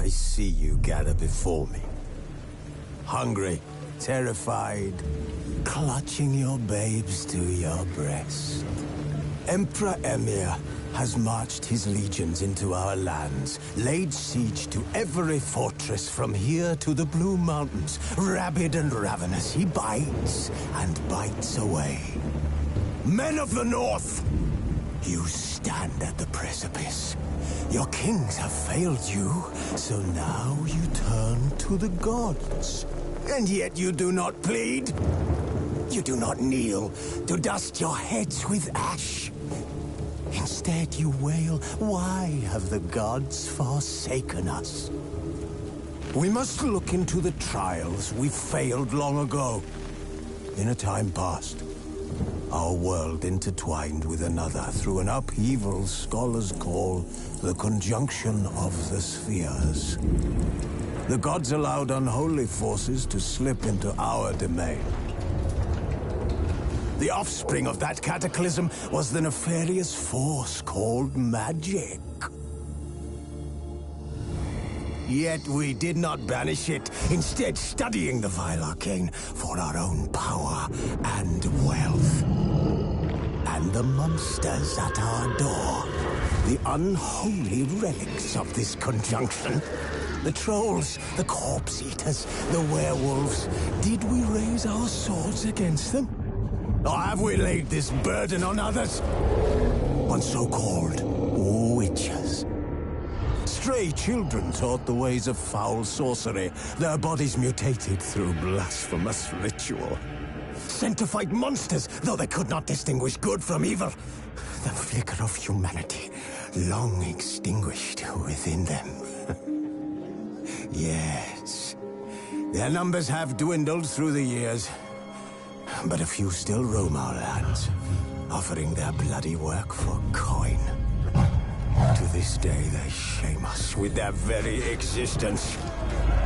I see you gather before me. Hungry, terrified, clutching your babes to your breast. Emperor Emir has marched his legions into our lands, laid siege to every fortress from here to the Blue Mountains. Rabid and ravenous, he bites and bites away. Men of the North, you stand at the precipice. Your kings have failed you, so now you turn to the gods. And yet you do not plead. You do not kneel to dust your heads with ash. Instead you wail, why have the gods forsaken us? We must look into the trials we failed long ago. In a time past, our world intertwined with another through an upheaval scholars call the conjunction of the spheres. The gods allowed unholy forces to slip into our domain. The offspring of that cataclysm was the nefarious force called magic. Yet we did not banish it, instead studying the vile arcane for our own power and wealth. And the monsters at our door, the unholy relics of this conjunction. The trolls, the corpse-eaters, the werewolves. Did we raise our swords against them? Or have we laid this burden on others? On so-called witches. Stray children taught the ways of foul sorcery, their bodies mutated through blasphemous ritual. Sent to fight monsters, though they could not distinguish good from evil. The flicker of humanity, long extinguished within them. Yes, their numbers have dwindled through the years, but a few still roam our lands, offering their bloody work for coin. To this day, they shame us with their very existence.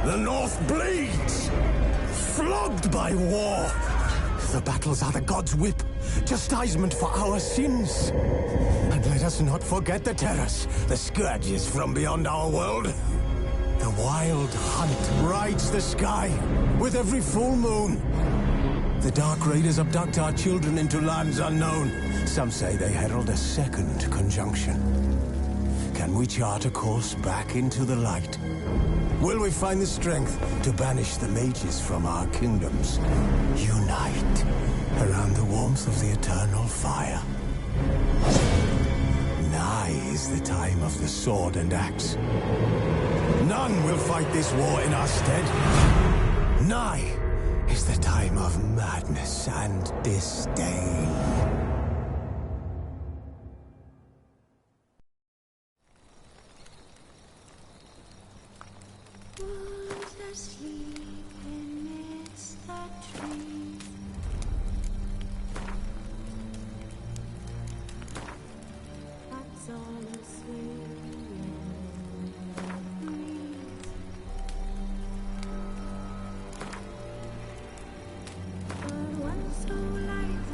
The North bleeds, flogged by war. The battles are the gods' whip, chastisement for our sins. And let us not forget the terrors, the scourges from beyond our world. The wild hunt rides the sky with every full moon. The Dark Raiders abduct our children into lands unknown. Some say they herald a second conjunction. Can we chart a course back into the light? Will we find the strength to banish the mages from our kingdoms? Unite around the warmth of the eternal fire. Nigh is the time of the sword and axe. None will fight this war in our stead. Nigh is the time of madness and disdain. Was asleep amidst the trees. That's all asleep in the breeze. But one so light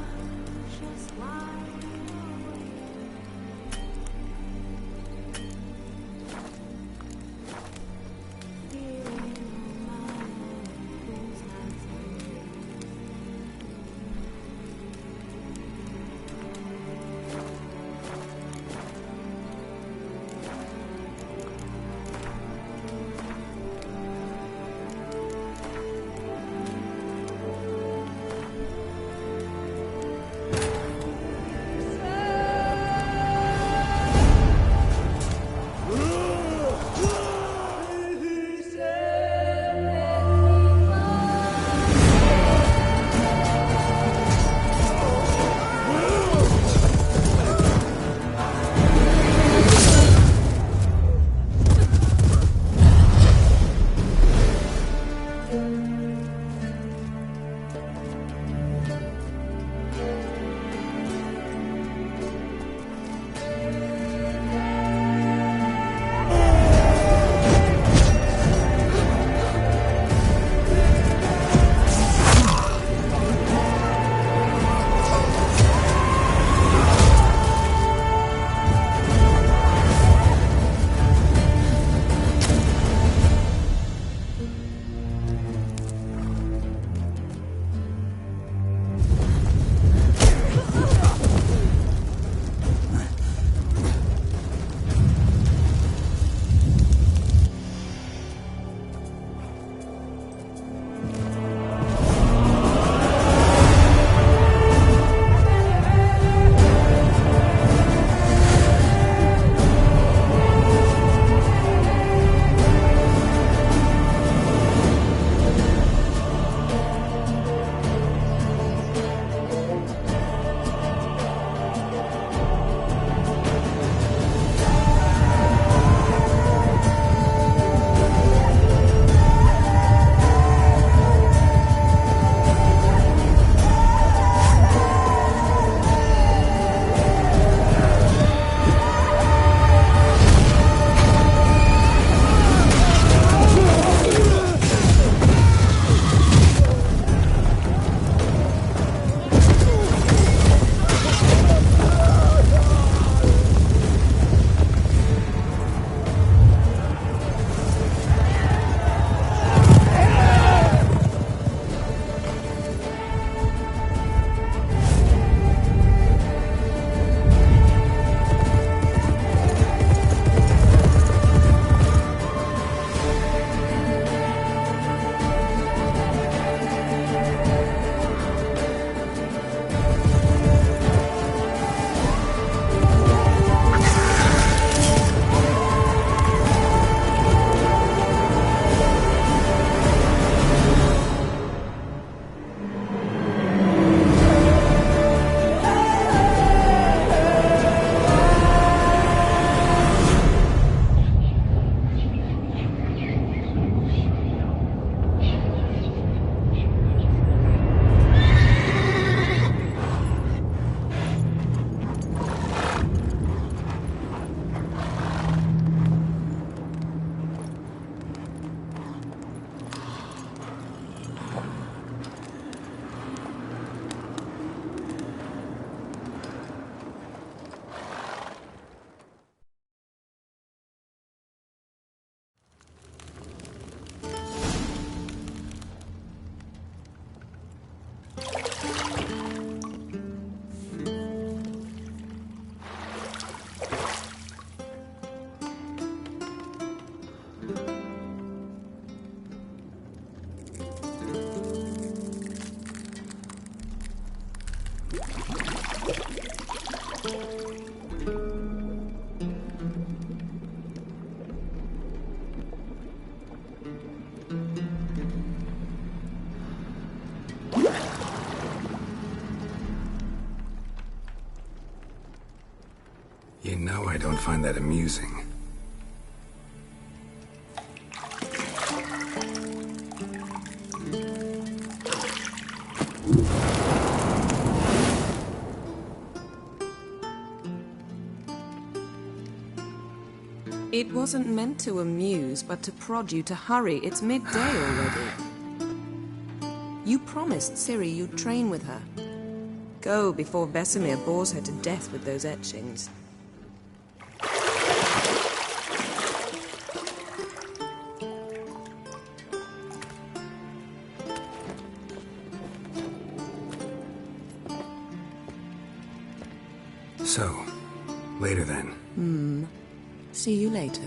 You know I don't find that amusing. It wasn't meant to amuse, but to prod you to hurry. It's midday already. You promised Ciri you'd train with her. Go before Vesemir bores her to death with those etchings. So, later then. See you later.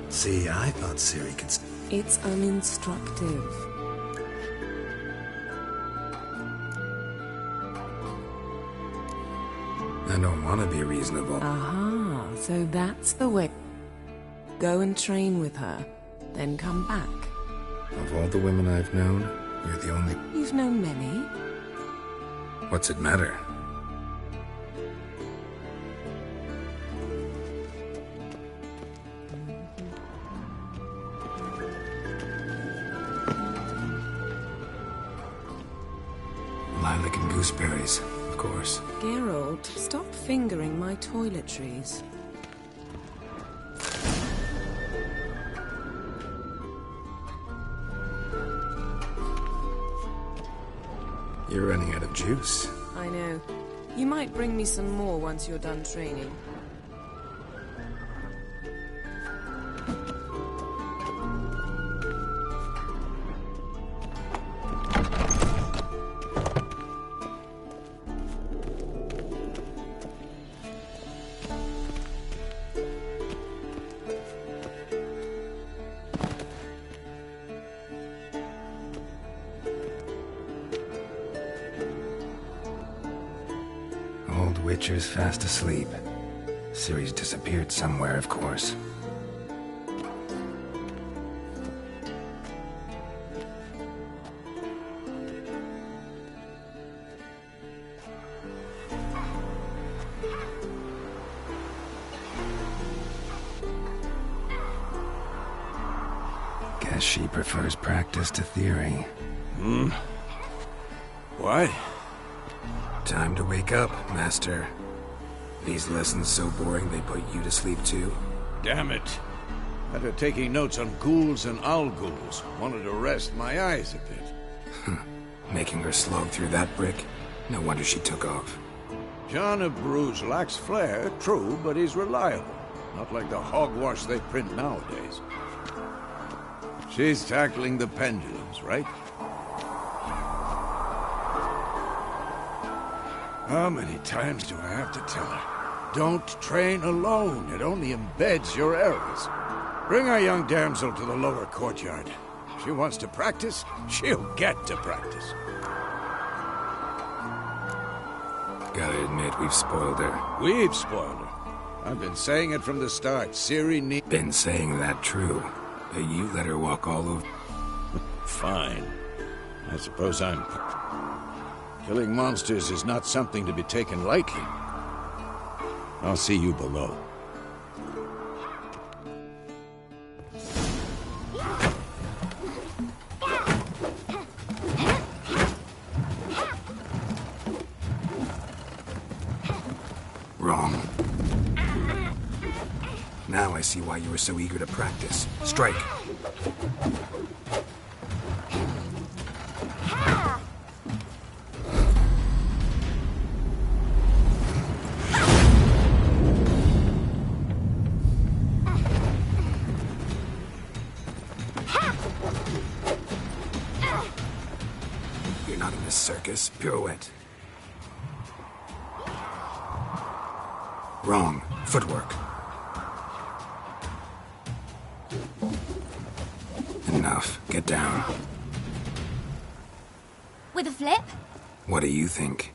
See, I thought Ciri could... It's uninstructive. I don't want to be reasonable. Aha, so that's the way. Go and train with her, then come back. Of all the women I've known, you're the only... You've known many. What's it matter? Lilac and gooseberries, of course. Geralt, stop fingering my toiletries. You're running out of juice. I know. You might bring me some more once you're done training. Witcher's fast asleep. Ciri's disappeared somewhere, of course. Guess she prefers practice to theory. What? Time to wake up, Master. These lessons so boring they put you to sleep too? Damn it. After taking notes on ghouls and owl ghouls, wanted to rest my eyes a bit. Making her slog through that brick? No wonder she took off. John of Bruges lacks flair, true, but he's reliable. Not like the hogwash they print nowadays. She's tackling the pendulums, right? How many times do I have to tell her? Don't train alone. It only embeds your errors. Bring our young damsel to the lower courtyard. If she wants to practice, she'll get to practice. Gotta admit, we've spoiled her. We've spoiled her. I've been saying it from the start. Ciri needs... Been saying that true. But you let her walk all over... Fine. I suppose I'm... Killing monsters is not something to be taken lightly. I'll see you below. Wrong. Now I see why you were so eager to practice. Strike. You're not in a circus. Pirouette. Wrong. Footwork. Enough. Get down. With a flip? What do you think?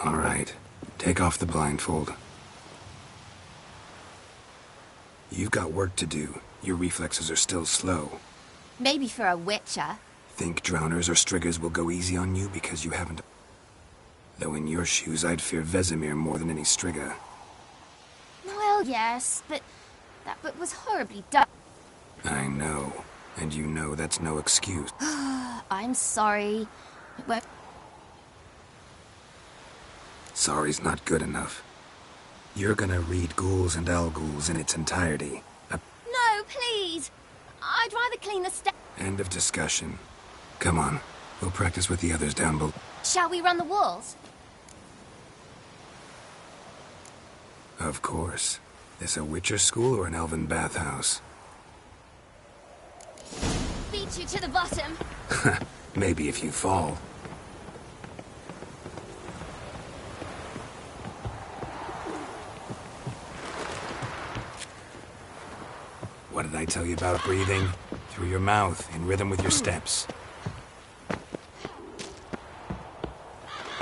All right. Take off the blindfold. You've got work to do. Your reflexes are still slow. Maybe for a witcher. Think drowners or striggers will go easy on you because you haven't... Though in your shoes, I'd fear Vesemir more than any strigger. Well, yes, but that book was horribly done. I know. And you know that's no excuse. I'm sorry. Well, Sorry's not good enough. You're gonna read Ghouls and Al-Ghouls in its entirety. no, please. I'd rather clean the steps. End of discussion. Come on. We'll practice with the others down below. Shall we run the walls? Of course. This a Witcher school or an elven bathhouse? Beat you to the bottom. Maybe if you fall. What did I tell you about breathing? Through your mouth, in rhythm with your steps.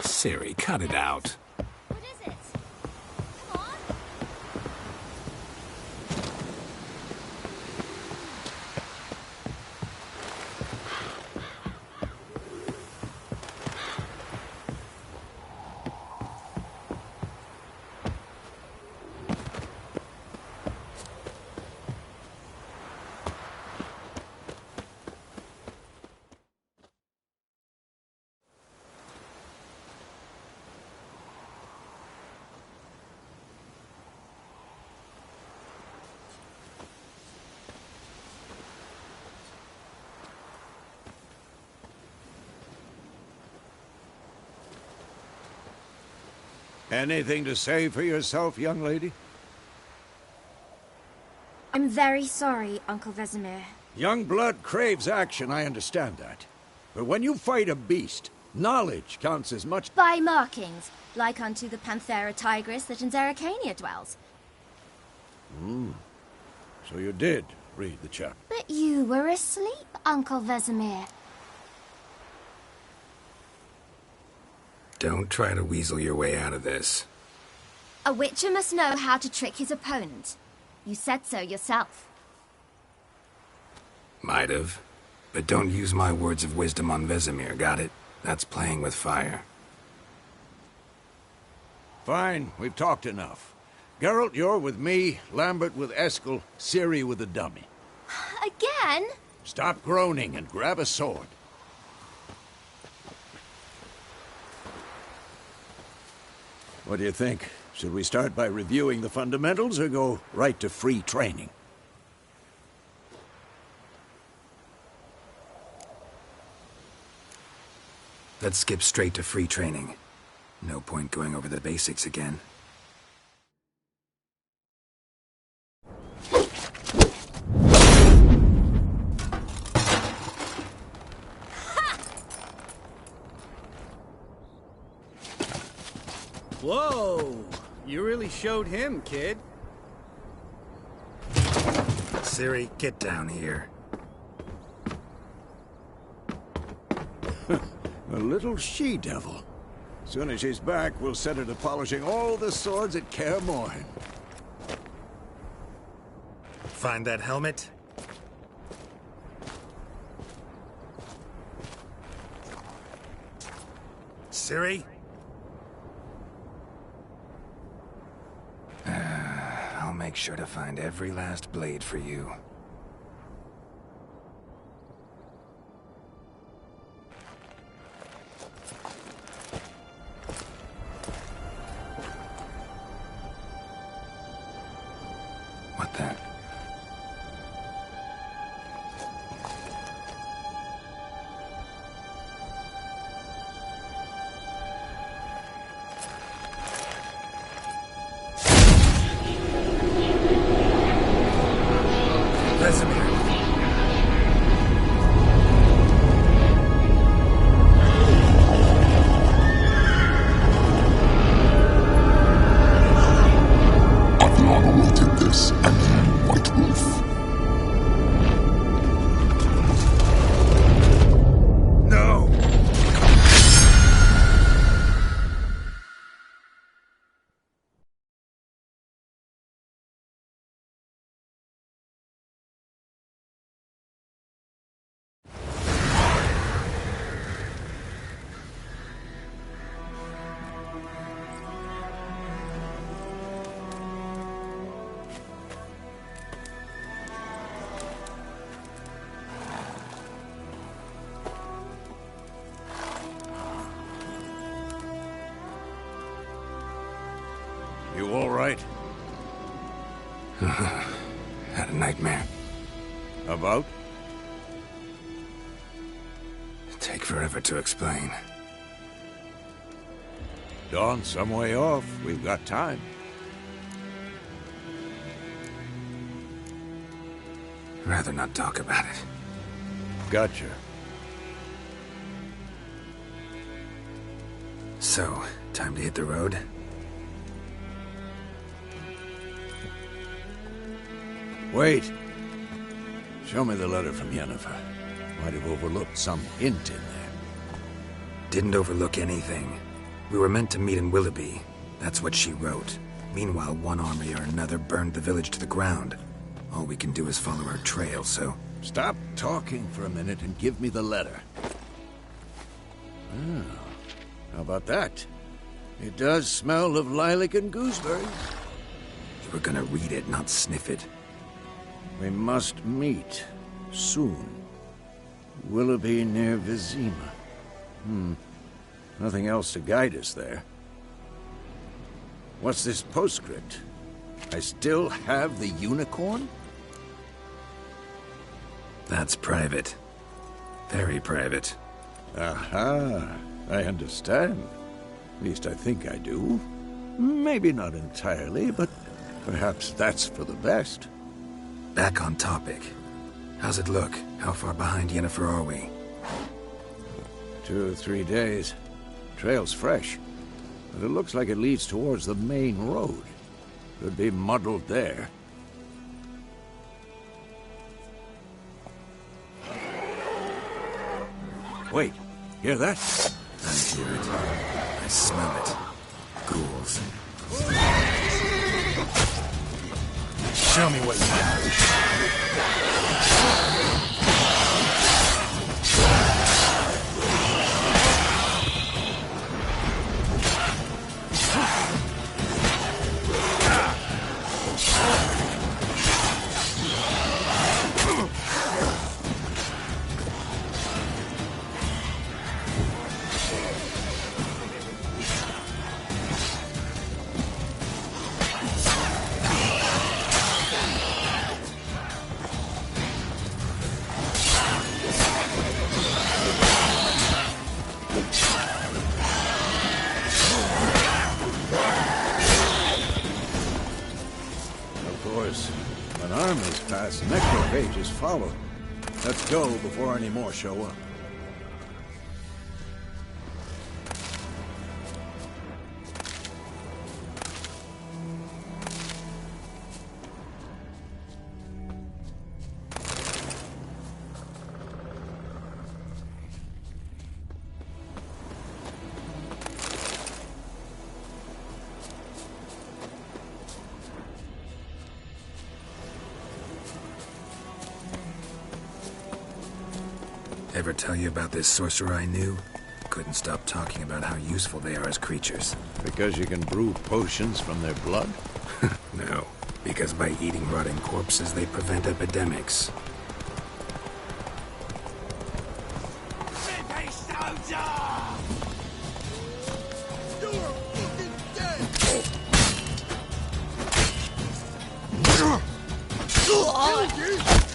Siri, cut it out. What is it? Come on. Anything to say for yourself, young lady? I'm very sorry, Uncle Vesemir. Young blood craves action, I understand that. But when you fight a beast, knowledge counts as much... By markings, like unto the Panthera tigris that in Zeracania dwells. So you did read the chapter. But you were asleep, Uncle Vesemir. Don't try to weasel your way out of this. A witcher must know how to trick his opponent. You said so yourself. Might have. But don't use my words of wisdom on Vesemir, got it? That's playing with fire. Fine, we've talked enough. Geralt, you're with me, Lambert with Eskel, Ciri with the dummy. Again? Stop groaning and grab a sword. What do you think? Should we start by reviewing the fundamentals or go right to free training? Let's skip straight to free training. No point going over the basics again. Whoa! You really showed him, kid. Ciri, get down here. A little she-devil. Soon as she's back, we'll set her to polishing all the swords at Kaer Find that helmet? Ciri? I'll make sure to find every last blade for you. What the? You all right? Had a nightmare. About? Take forever to explain. Dawn's some way off. We've got time. Rather not talk about it. Gotcha. So, time to hit the road? Wait. Show me the letter from Yennefer. Might have overlooked some hint in there. Didn't overlook anything. We were meant to meet in Willoughby. That's what she wrote. Meanwhile, one army or another burned the village to the ground. All we can do is follow her trail, so... Stop talking for a minute and give me the letter. Oh, how about that? It does smell of lilac and gooseberries. You were gonna read it, not sniff it. We must meet. Soon. Willoughby near Vizima. Nothing else to guide us there. What's this postscript? I still have the unicorn? That's private. Very private. Aha, I understand. At least I think I do. Maybe not entirely, but perhaps that's for the best. Back on topic. How's it look? How far behind Yennefer are we? 2 or 3 days. Trail's fresh, but it looks like it leads towards the main road. Could be muddled there. Wait, hear that? I hear it. I smell it. Ghouls. Show me what you got. When armies pass, necrophages follow. Let's go before any more show up. Ever tell you about this sorcerer I knew? couldn't stop talking about how useful they are as creatures. Because you can brew potions from their blood? No, because by eating rotting corpses, they prevent epidemics.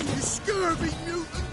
You scurvy mutant!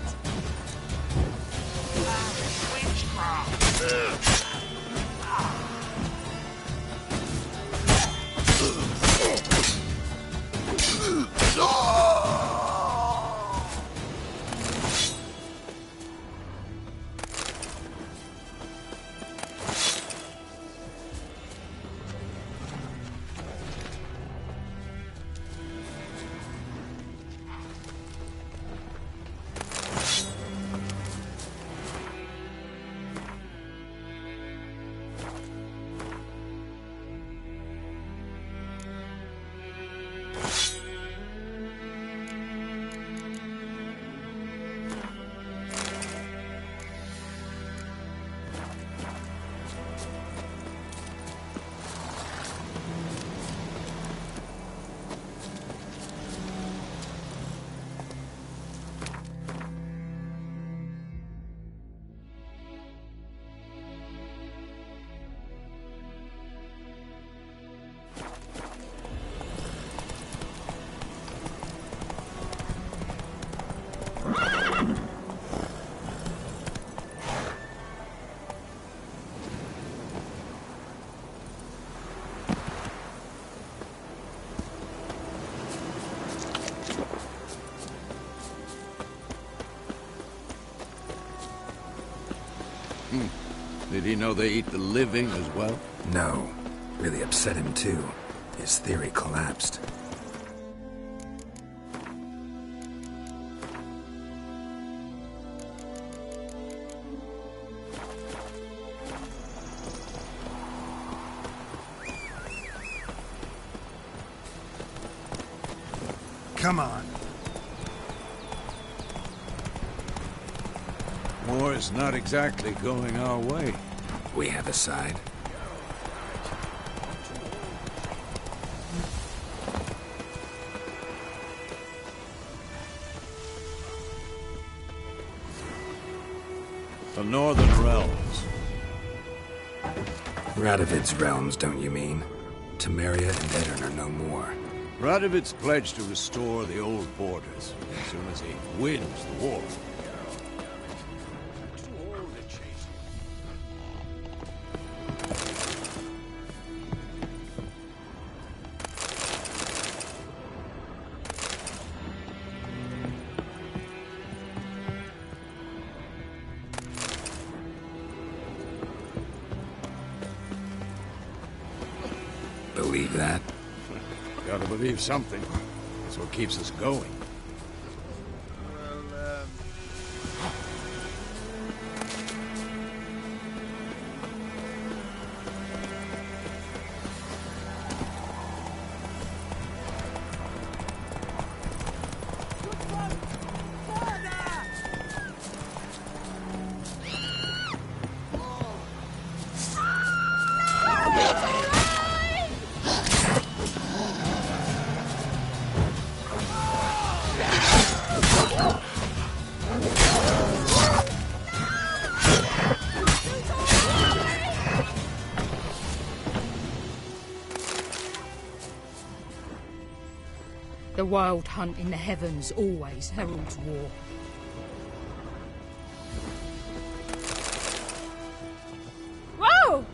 Did he know they eat the living as well? No. Really upset him, too. His theory collapsed. Come on. War's not exactly going our way. We have a side. The Northern Realms. Radovid's realms, don't you mean? Temeria and Edirn are no more. Radovid's pledged to restore the old borders as soon as he wins the war. Believe that? Gotta believe something. That's what keeps us going. The wild hunt in the heavens always heralds war. Whoa!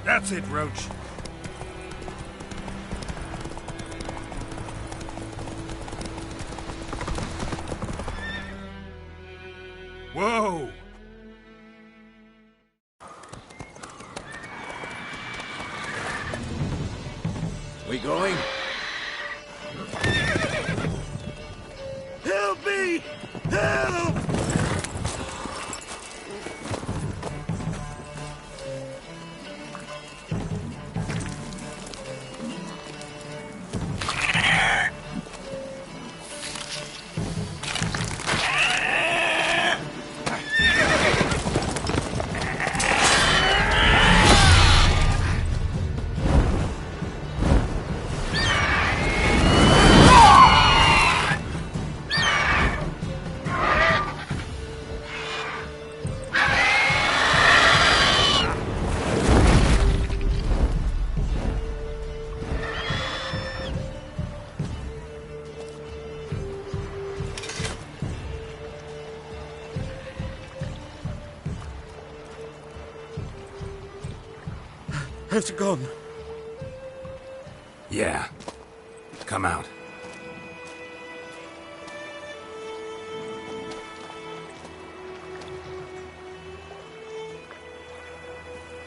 That's it, Roach. Whoa! We going? Help me! Help! Has it gone? Yeah. Come out.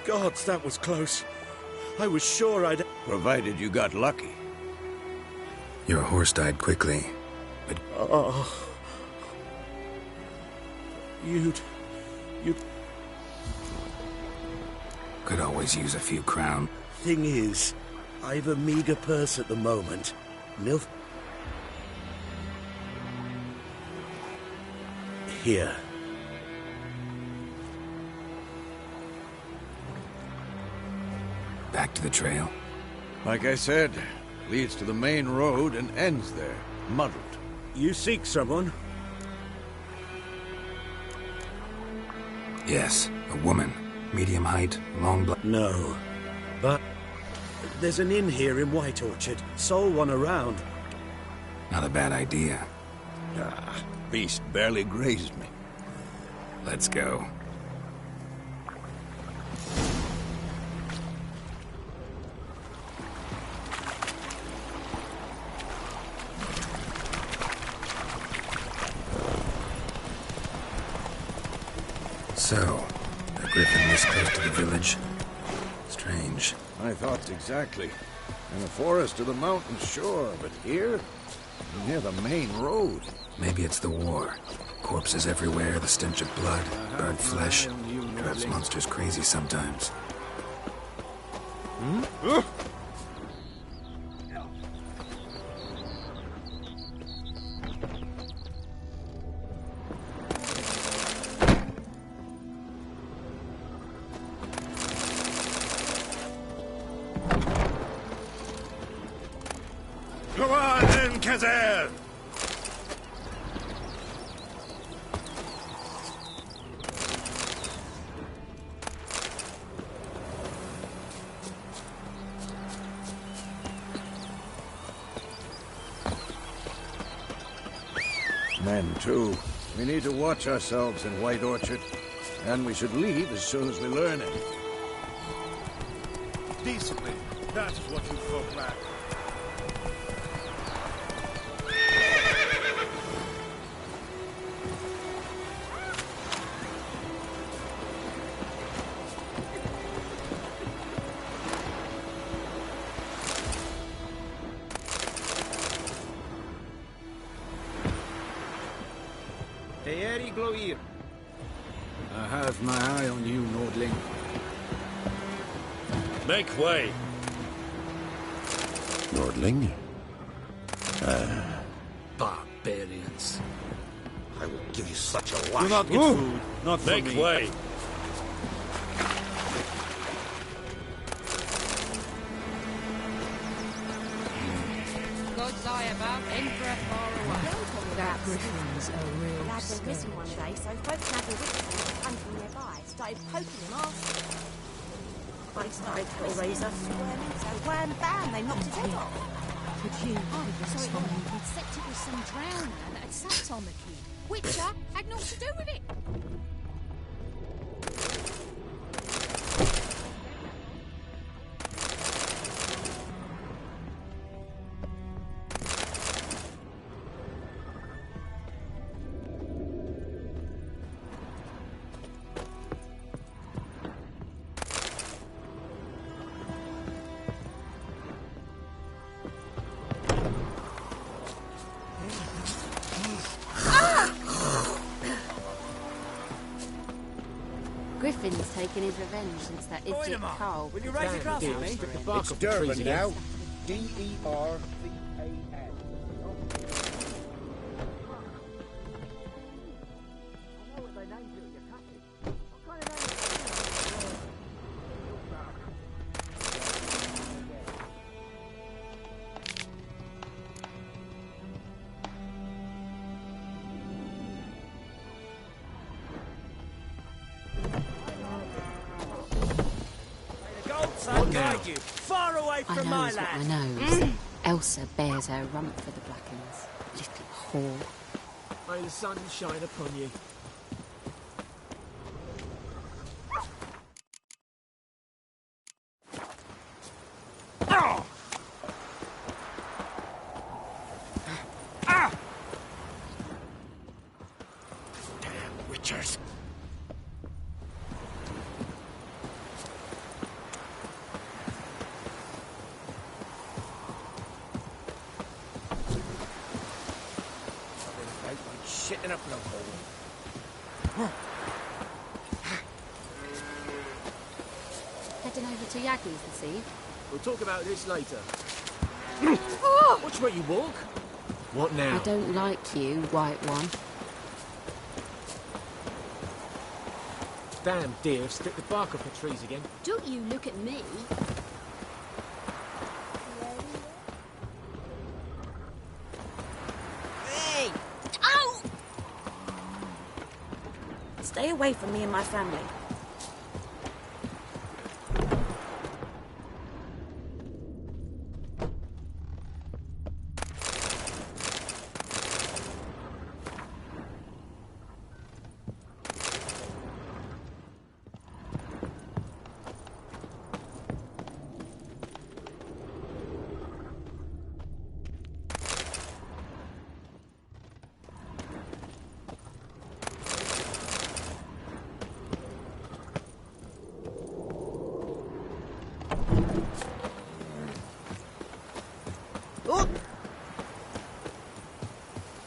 Gods, that was close. I was sure I'd... Provided you got lucky. Your horse died quickly, but... Oh... You'd... Could always use a few crown. Thing is, I've a meager purse at the moment. Nil... Here. Back to the trail? Like I said, leads to the main road and ends there, muddled. You seek someone? Yes, a woman. Medium height, long black... No. But... there's an inn here in White Orchard. Sole one around. Not a bad idea. Ah, beast barely grazed me. Let's go. So, a griffin this close to the village? Strange. I thought exactly. In the forest or the mountains, sure, but here? Near the main road. Maybe it's the war. Corpses everywhere, the stench of blood, burnt flesh. Drives monsters crazy sometimes. Come on then, Kazar! Men, too. We need to watch ourselves in White Orchard. And we should leave as soon as we learn it. Decently. That is what you folk lack. I have my eye on you, Nordling. Make way. Nordling? Barbarians. I will give you such a Do lash. not get food. Not for Make me. way. God's eye about, Emperor far away. That griffin's a real Lad went missing one day, so folk had the witch hunting nearby. Started poking him after. They started Hellraiser squirming, so wham bam, they knocked his head off. Could you So it Tommy? except it was some drowned man that had sat on the key. Witcher had naught to do with it. Griffin's taken his revenge since that idiot Carl. Will you raise a glass for me? The bark It's of the Durban trees now. again. D-E-R-V-A-N. Far away I from know my is what I lad. know. Elsa bears her rump for the Blackens. Little whore. May the sun shine upon you. in a blowhole. Heading over to Yaggie's this eve. We'll talk about this later. Oh! Watch where you walk. What now? I don't like you, White One. Damn deer have stripped the bark off the trees again. Don't you look at me. Hey! Ow! Stay away from me and my family.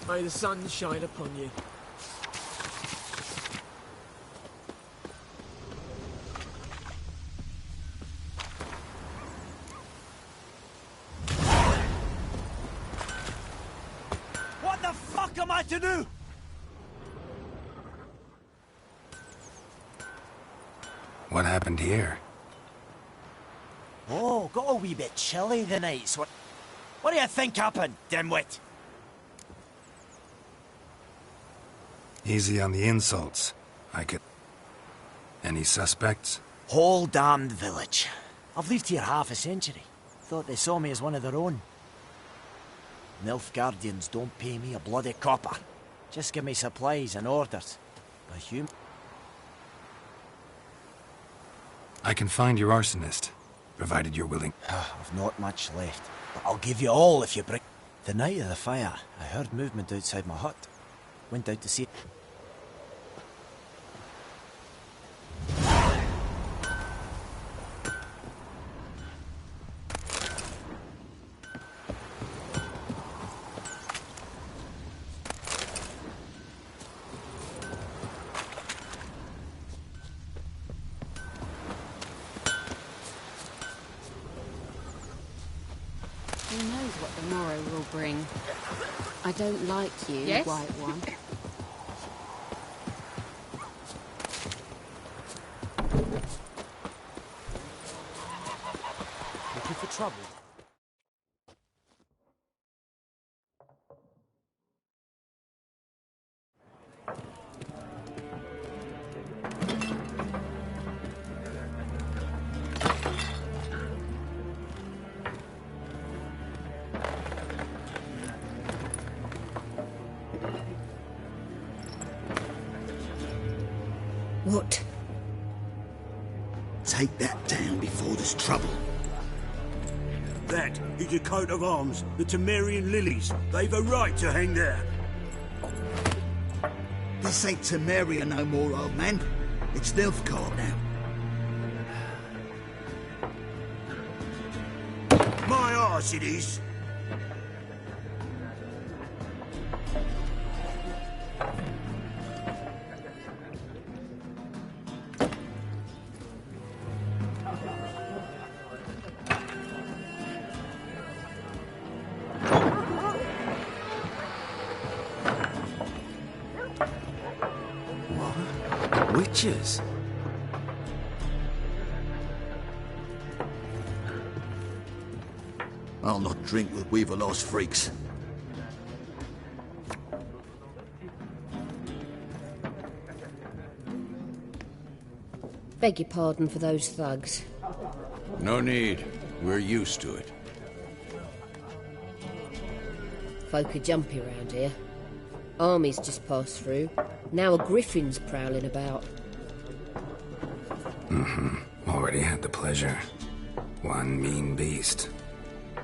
May the sun shine upon you. What the fuck am I to do? What happened here? Oh, got a wee bit chilly the nights. What do you think happened, dimwit? Easy on the insults. I could... Any suspects? Whole damned village. I've lived here half a century. Thought they saw me as one of their own. Nilfgaardians don't pay me a bloody copper. Just give me supplies and orders. But I can find your arsonist, provided you're willing. I've not much left, but I'll give you all if you bring... The night of the fire, I heard movement outside my hut. Went out to see... Who knows what the morrow will bring? I don't like you, Yes? White One. Looking for trouble? What? Take that down before there's trouble. That is a coat of arms, the Temerian lilies. They've a right to hang there. This ain't Temeria no more, old man. It's Nilfgaard now. My arse it is. Witches? I'll not drink with Weaverlost freaks. Beg your pardon for those thugs. No need. We're used to it. Folk are jumpy around here. Armies just passed through. Now a griffin's prowling about. Already had the pleasure. One mean beast.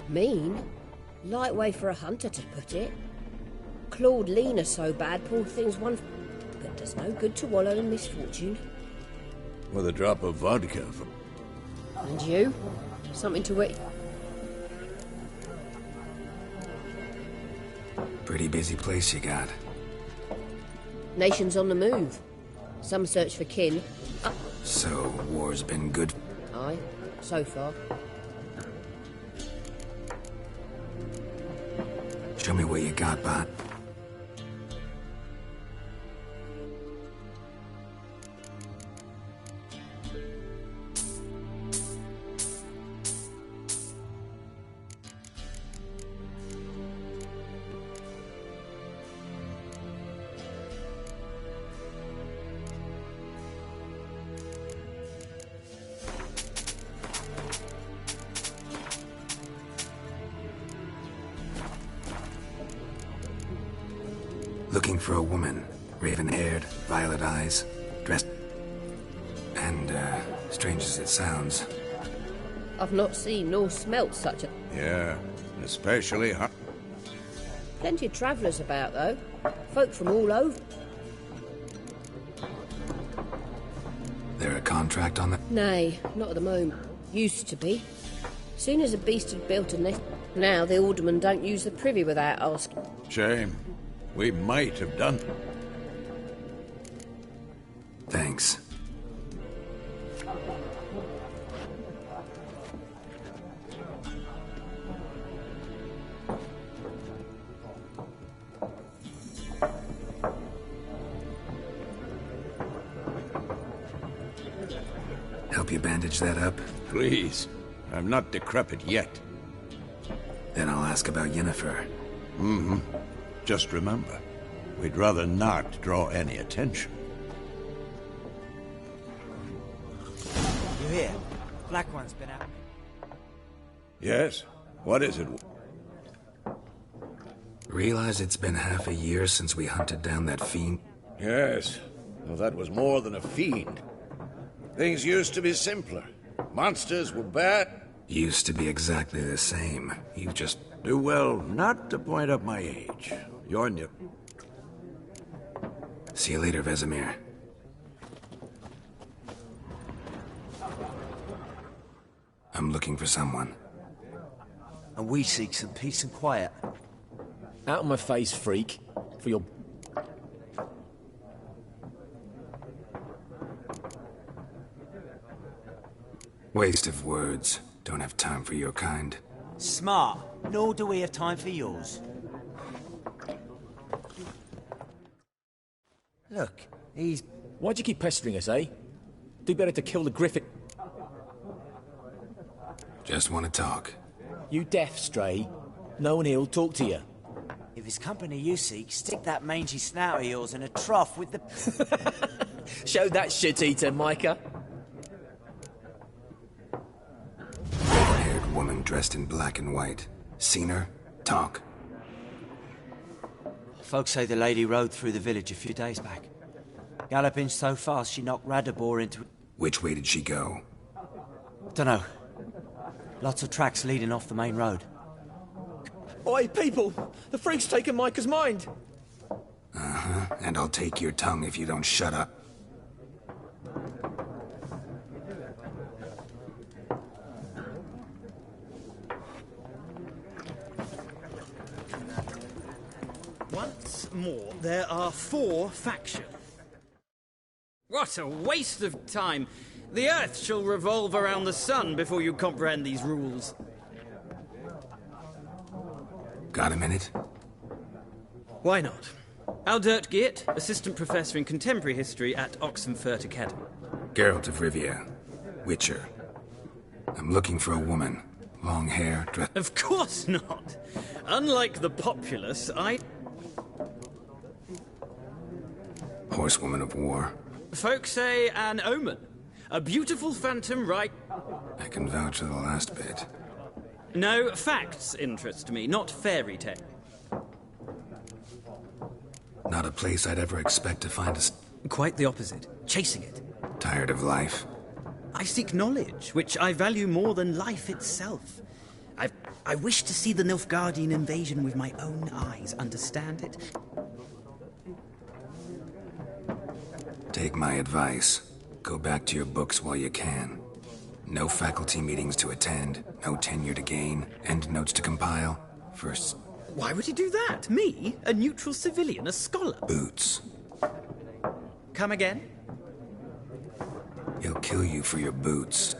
Mean? Light way for a hunter to put it. Clawed Lena so bad, poor thing's one... But does no good to wallow in misfortune. With a drop of vodka from... And you? Something to eat? Pretty busy place you got. Nations on the move. Some search for kin. So, war's been good? Aye, so far. Show me what you got, Bot. Looking for a woman. Raven-haired, violet eyes, dressed... And, strange as it sounds... I've not seen nor smelt such a... Yeah, especially... Plenty of travellers about, though. Folk from all over. There a contract on the... Nay, not at the moment. Used to be. Soon as a beast had built a nest... Now the aldermen don't use the privy without asking. Shame. We might have done. Thanks. Help you bandage that up? Please. I'm not decrepit yet. Then I'll ask about Yennefer. Mm-hmm. Just remember, we'd rather not draw any attention. You hear? Black One's been out. Yes? What is it? Realize it's been half a year since we hunted down that fiend? Yes. Well, that was more than a fiend. Things used to be simpler. Monsters were bad. Used to be exactly the same. You just... Do well not to point up my age. You're new. See you later, Vesemir. I'm looking for someone. And we seek some peace and quiet. Out of my face, freak. For your... Waste of words. Don't have time for your kind. Smart. Nor do we have time for yours. Look, he's... Why'd you keep pestering us, eh? Do better to kill the Griffin... Just want to talk. You deaf, Stray. No one here'll talk to you. If it's company you seek, stick that mangy snout of yours in a trough with the... Show that shit-eater, Micah. Red-haired woman dressed in black and white. Seen her? Talk. Folks say the lady rode through the village a few days back. Galloping so fast she knocked Radabor into... Which way did she go? Dunno. Lots of tracks leading off the main road. Oi, people! The freak's taken Micah's mind! Uh-huh, and I'll take your tongue if you don't shut up. Once more, there are 4 factions. What a waste of time! The Earth shall revolve around the sun before you comprehend these rules. Got a minute? Why not? Aldert Geert, Assistant Professor in Contemporary History at Oxenfurt Academy. Geralt of Rivia. Witcher. I'm looking for a woman. Long hair, dress... Of course not! Unlike the populace, Horsewoman of war. Folk say an omen. A beautiful phantom right... I can vouch for the last bit. No, facts interest me, not fairy tale. Not a place I'd ever expect to find Quite the opposite. Chasing it. Tired of life? I seek knowledge, which I value more than life itself. I wish to see the Nilfgaardian invasion with my own eyes, understand it? Take my advice. Go back to your books while you can. No faculty meetings to attend, no tenure to gain, endnotes to compile. First... Why would he do that? Me? A neutral civilian, a scholar? Boots. Come again? He'll kill you for your boots.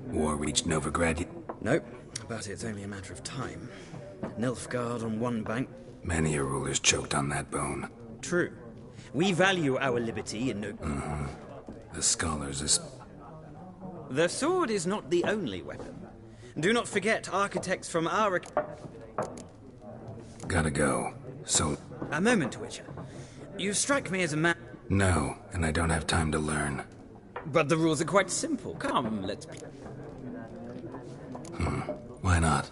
War reached Novigrad yet? Nope, but it's only a matter of time. Nilfgaard on one bank. Many a ruler's choked on that bone. True. We value our liberty in no... The scholars is... The sword is not the only weapon. Do not forget architects from our... Gotta go. So... A moment, Witcher. You strike me as a man... No, and I don't have time to learn. But the rules are quite simple. Come, let's... Why not?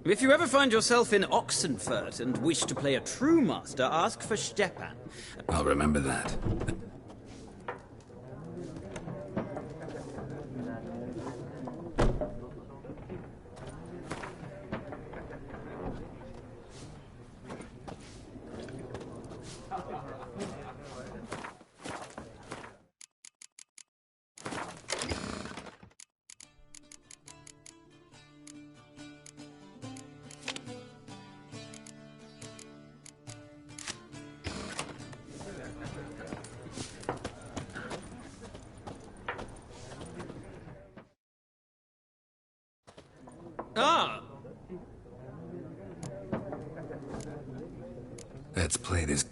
If you ever find yourself in Oxenfurt and wish to play a true master, ask for Stepan. I'll remember that. Ah! Let's play this.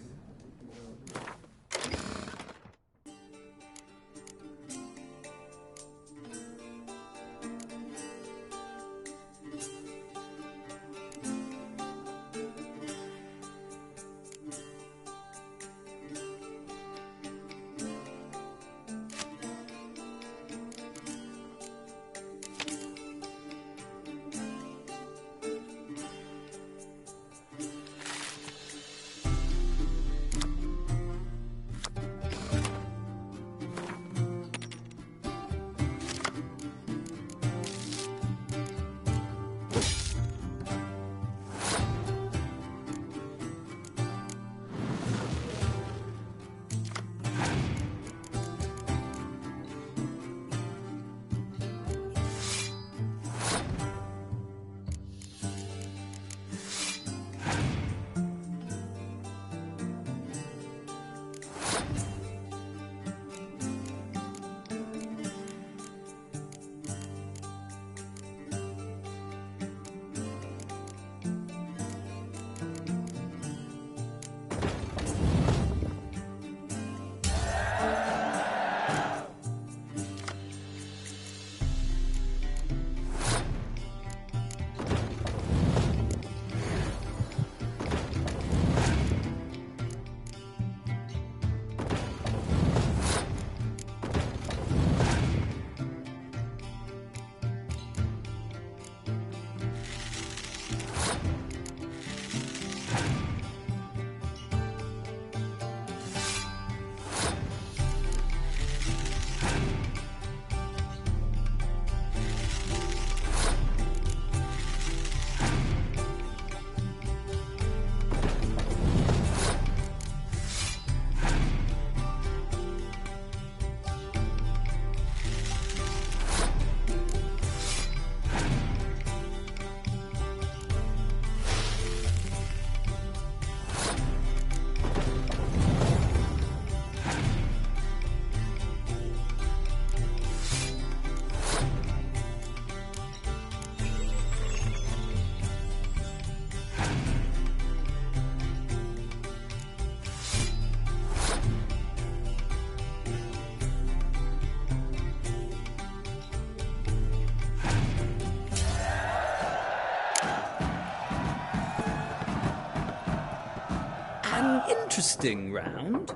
interesting round.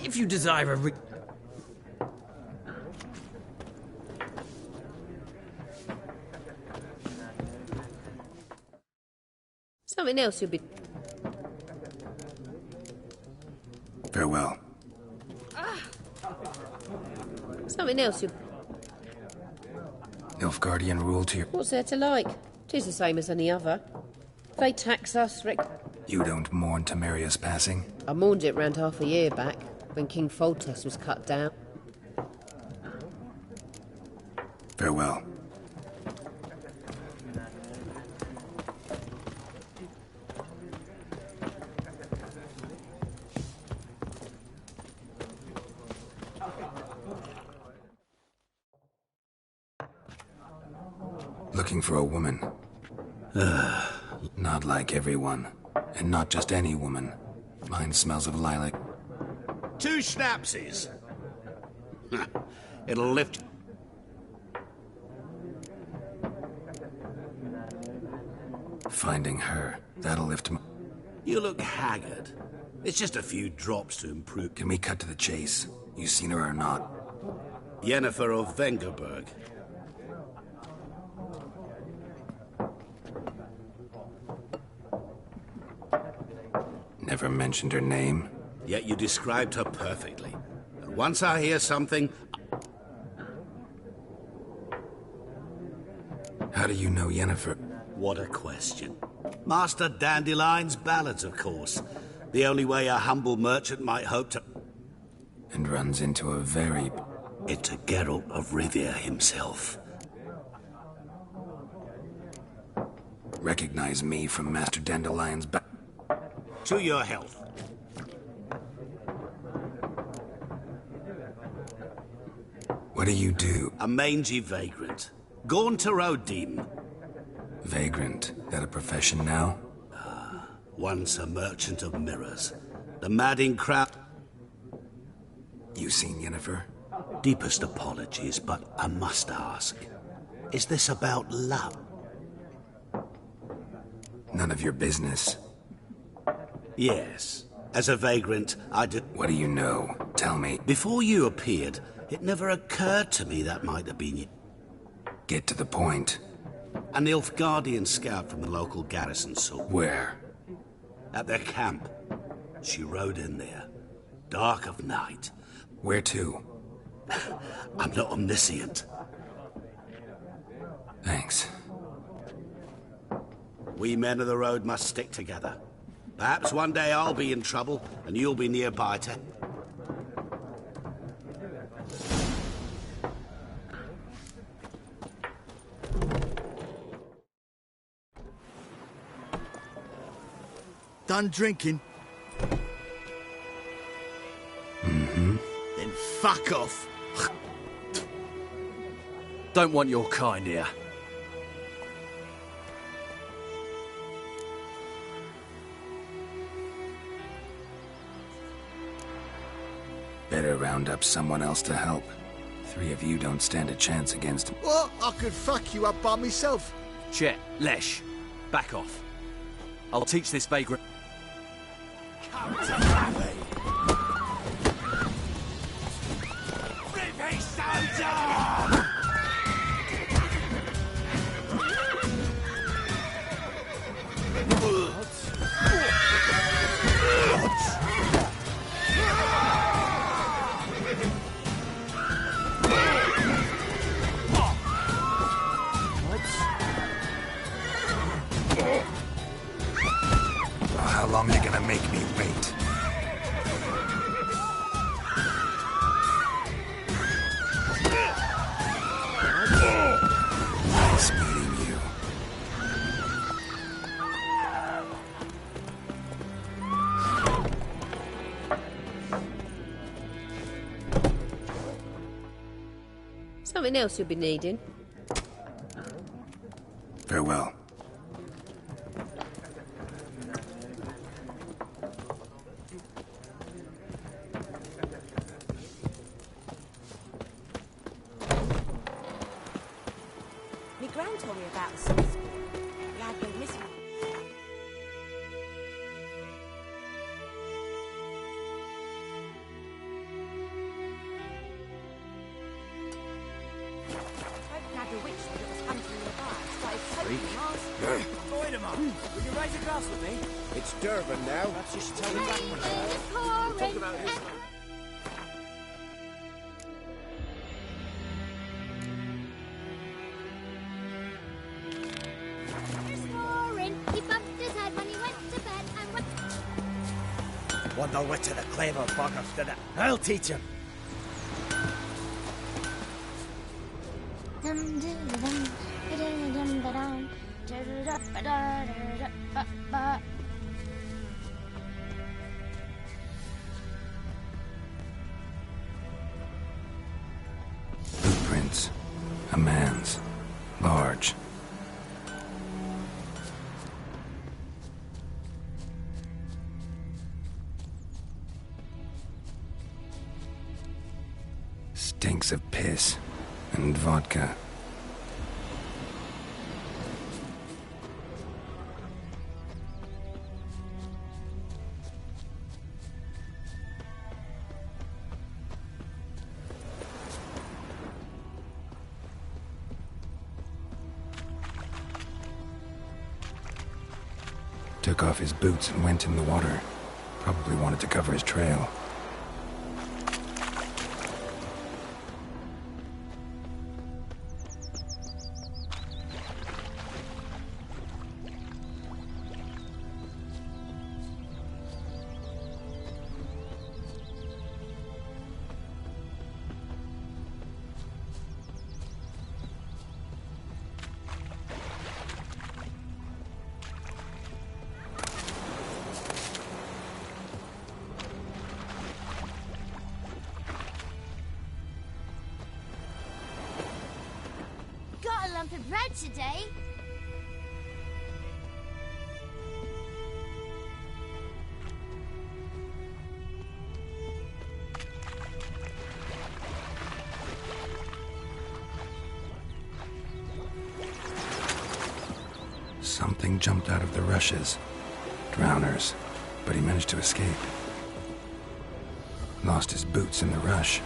If you desire a Something else you'll be... Farewell. Something else you'll... Nilfgaardian rule to your... What's there to like? 'Tis the same as any other. They tax us, You don't mourn Temeria's passing? I mourned it round half a year back, when King Foltest was cut down. Farewell. Looking for a woman. Not like everyone. And not just any woman. Mine smells of lilac. 2 schnapsies. It'll lift... Finding her. That'll lift my... You look haggard. It's just a few drops to improve... Can we cut to the chase? You seen her or not? Yennefer of Vengerberg. Never mentioned her name. Yet you described her perfectly. And once I hear something... How do you know Yennefer? What a question. Master Dandelion's ballads, of course. The only way a humble merchant might hope to... And runs into a very... It's a Geralt of Rivia himself. Recognize me from Master Dandelion's To your health. What do you do? A mangy vagrant. Gone to Odin. Vagrant? That a profession now? Once a merchant of mirrors. The madding crowd... You seen Yennefer? Deepest apologies, but I must ask. Is this about love? None of your business. Yes. As a vagrant, I did... What do you know? Tell me. Before you appeared, it never occurred to me that might have been you. Get to the point. A Nilfgaardian scout from the local garrison saw... Where? At their camp. She rode in there. Dark of night. Where to? I'm not omniscient. Thanks. We men of the road must stick together. Perhaps one day I'll be in trouble, and you'll be nearby to... Done drinking? Mm-hmm. Then fuck off. Don't want your kind here. Better round up someone else to help. 3 of you don't stand a chance against him. What? I could fuck you up by myself. Chet, Lesh, back off. I'll teach this vagrant... Come to Ravi! Rippy soldier! How long are you gonna make me wait? Nice meeting you. Something else you'll be needing. Farewell. My gran told me about the sword sport. The lad went missing. Will you raise a glass with me? It's Durban now. Perhaps you should tell the black one. We'll talk about his... He bumped his head when he went to bed and went... Wonder which of the clever buggers did it. I'll teach him. Footprints. A man's. Large. Stinks of piss and vodka. Took off his boots and went in the water. Probably wanted to cover his trail. Got a lump of bread today. Something jumped out of the rushes. Drowners. But he managed to escape. Lost his boots in the rush.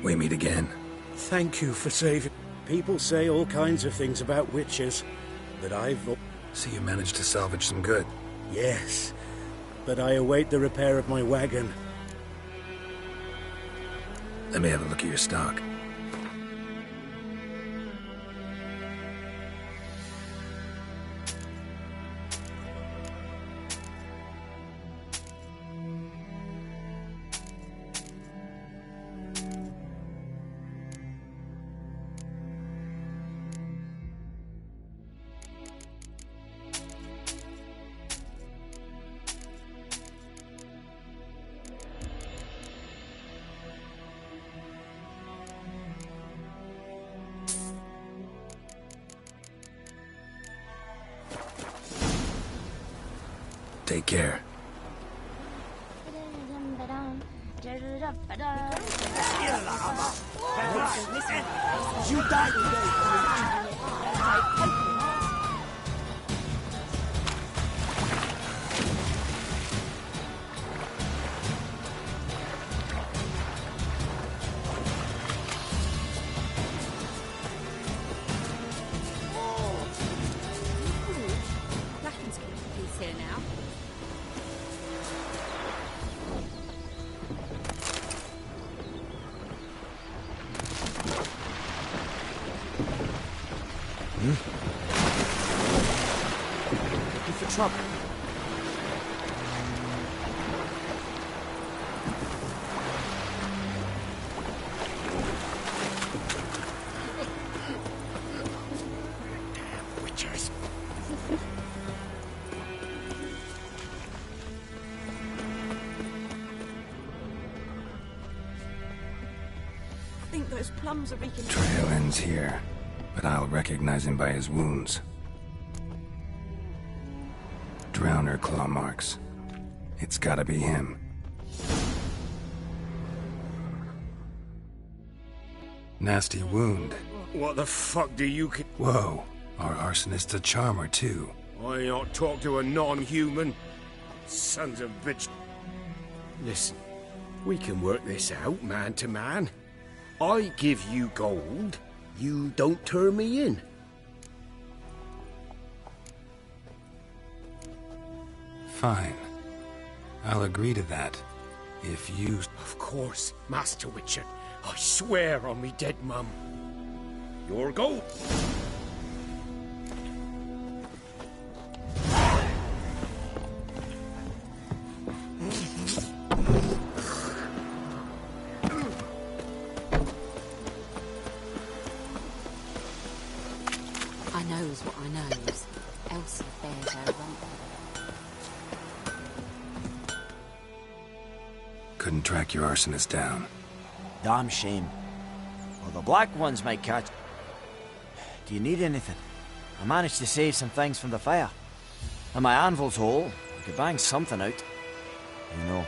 We meet again. Thank you for saving... People say all kinds of things about witches, but I've... So you managed to salvage some good? Yes, but I await the repair of my wagon. Let me have a look at your stock. Take care. You died today. Blacken's keeping peace here now. Looking for trouble. Witchers. I think those plums are wreaking... Trail ends here, but I'll recognize him by his wounds. Drowner claw marks. It's gotta be him. Nasty wound. What the fuck do you... Whoa, our arsonist's a charmer too. I not talk to a non-human. Sons of bitch. Listen, we can work this out man to man. I give you gold, you don't turn me in. Fine. I'll agree to that. If you... Of course, Master Witcher. I swear on me dead mum. Your gold. I knows what I knows. Elsie bears her rump. Couldn't track your arsonist down. Damn shame. Well, the black ones might catch... Do you need anything? I managed to save some things from the fire. And my anvil's whole. I could bang something out. You know,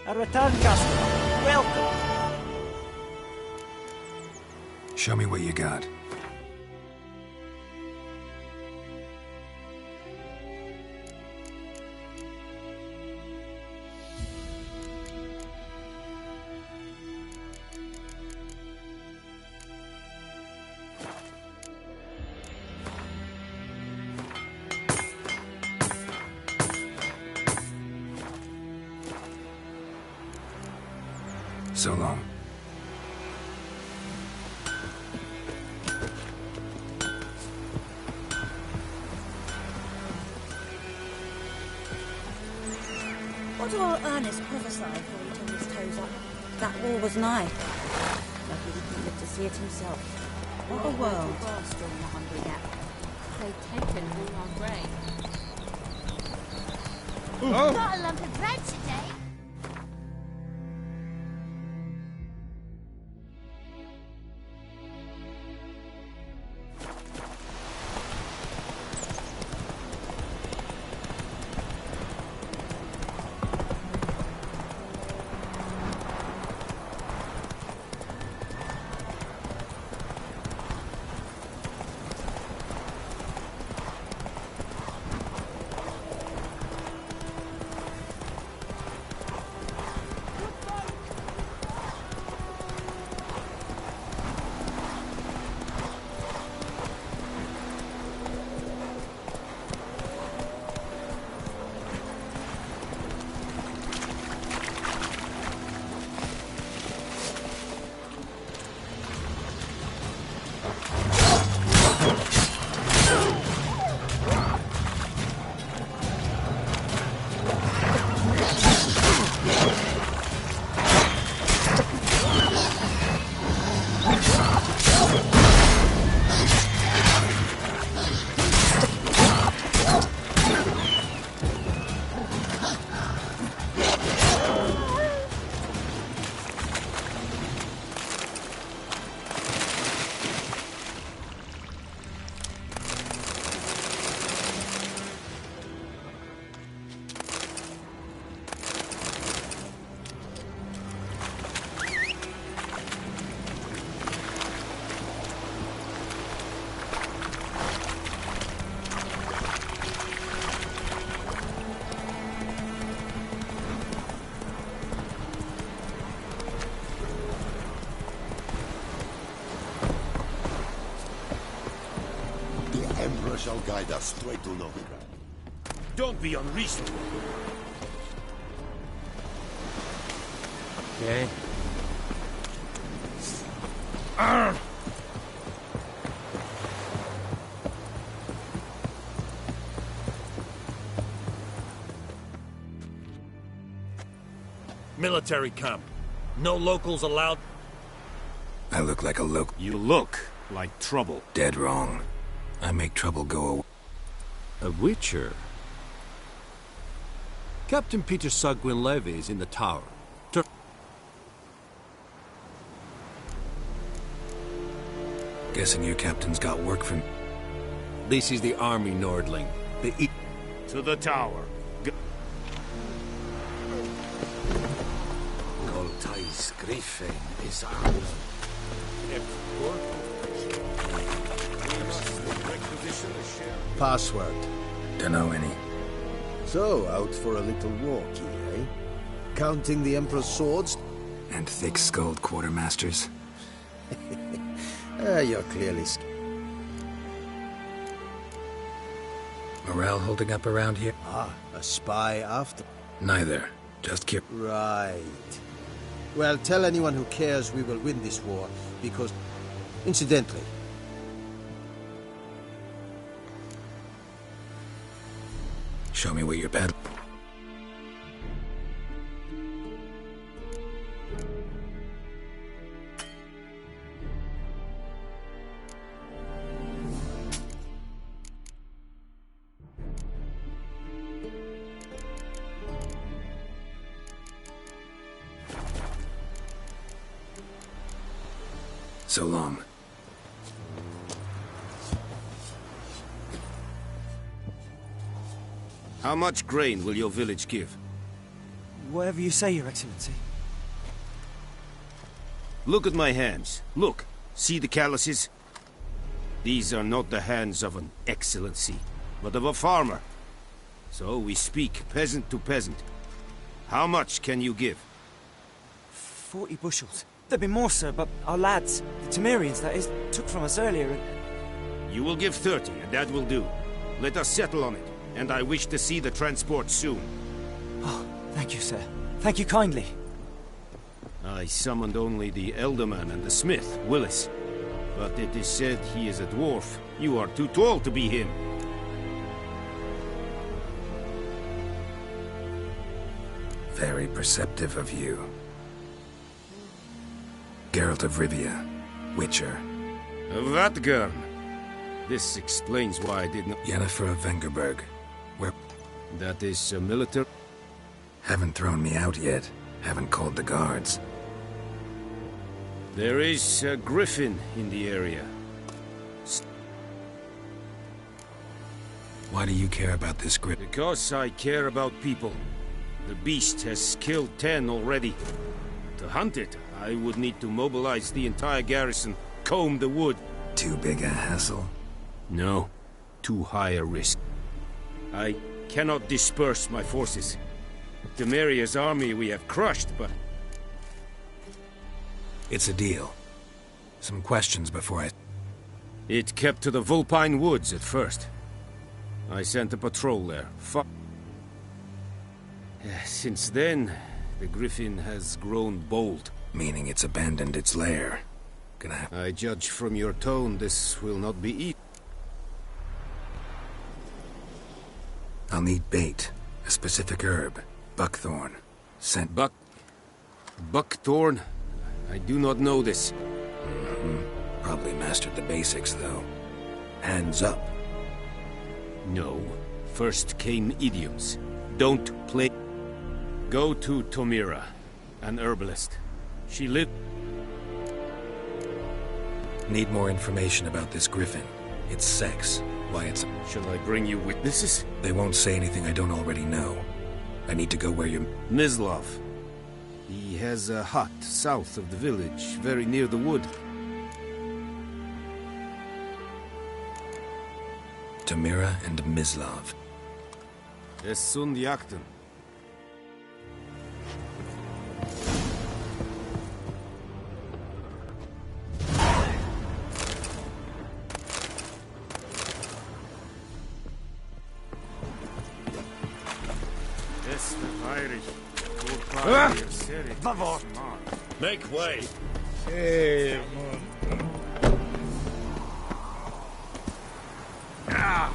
can... A return customer. Welcome. Show me what you got. So long. What do our Ernest prophesy before he turned his toes up? That war was nigh. Lucky he didn't live to see it himself. What a world. During the hungry gap. They've taken all our grain. Got a lump of bread today. Shall guide us straight to Novigrad. Don't be unreasonable. Okay. Military camp. No locals allowed. I look like a local. You look like trouble. Dead wrong. I make trouble go away. A witcher? Captain Peter Sugwin Levy is in the tower. Guessing your captain's got work for me. This is the army, Nordling. To the tower. Coltais Griffin is armed. Password. Dunno any. So, out for a little walkie, eh? Counting the Emperor's swords? And thick-skulled quartermasters? You're clearly... Morale holding up around here? Ah, a spy after... Neither. Just keep... Right. Well, tell anyone who cares we will win this war, because... Incidentally... Show me where you're paddling. So long. How much grain will your village give? Whatever you say, Your Excellency. Look at my hands. Look. See the calluses? These are not the hands of an excellency, but of a farmer. So we speak peasant to peasant. How much can you give? 40 bushels. There'd be more, sir, but our lads, the Temerians, that is, took from us earlier and... You will give 30, and that will do. Let us settle on it, and I wish to see the transport soon. Oh, thank you, sir. Thank you kindly. I summoned only the Elderman and the smith, Willis. But it is said he is a dwarf. You are too tall to be him. Very perceptive of you. Geralt of Rivia, Witcher. Vatgern. This explains why I did not... Yennefer of Vengerberg. Where... That is a military... Haven't thrown me out yet. Haven't called the guards. There is a griffin in the area. Why do you care about this griffin? Because I care about people. The beast has killed 10 already. To hunt it, I would need to mobilize the entire garrison, comb the wood. Too big a hassle? No, too high a risk. I cannot disperse my forces. Temeria's army we have crushed, but... It's a deal. Some questions before I... It kept to the Vulpine Woods at first. I sent a patrol there. Since then, the griffin has grown bold. Meaning it's abandoned its lair. I judge from your tone this will not be easy. I'll need bait. A specific herb. Buckthorn. Scent... Buckthorn? I do not know this. Probably mastered the basics, though. Hands up. No. First came idioms. Don't play... Go to Tomira, an herbalist. She lived... Need more information about this griffin. Its sex. Why it's... Shall I bring you witnesses? They won't say anything I don't already know. I need to go where you... Mislov. He has a hut south of the village, very near the wood. Tamira and Mislov. Es sunt jakten. Make way. Hey, Ah!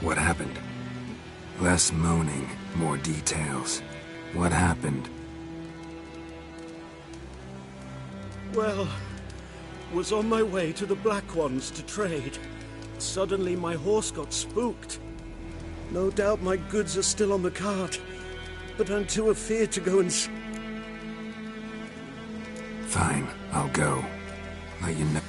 What happened? Less moaning, more details. What happened? Well, was on my way to the Black Ones to trade. Suddenly my horse got spooked. No doubt my goods are still on the cart, but I'm too afeard to go and... Fine, I'll go. Let you know.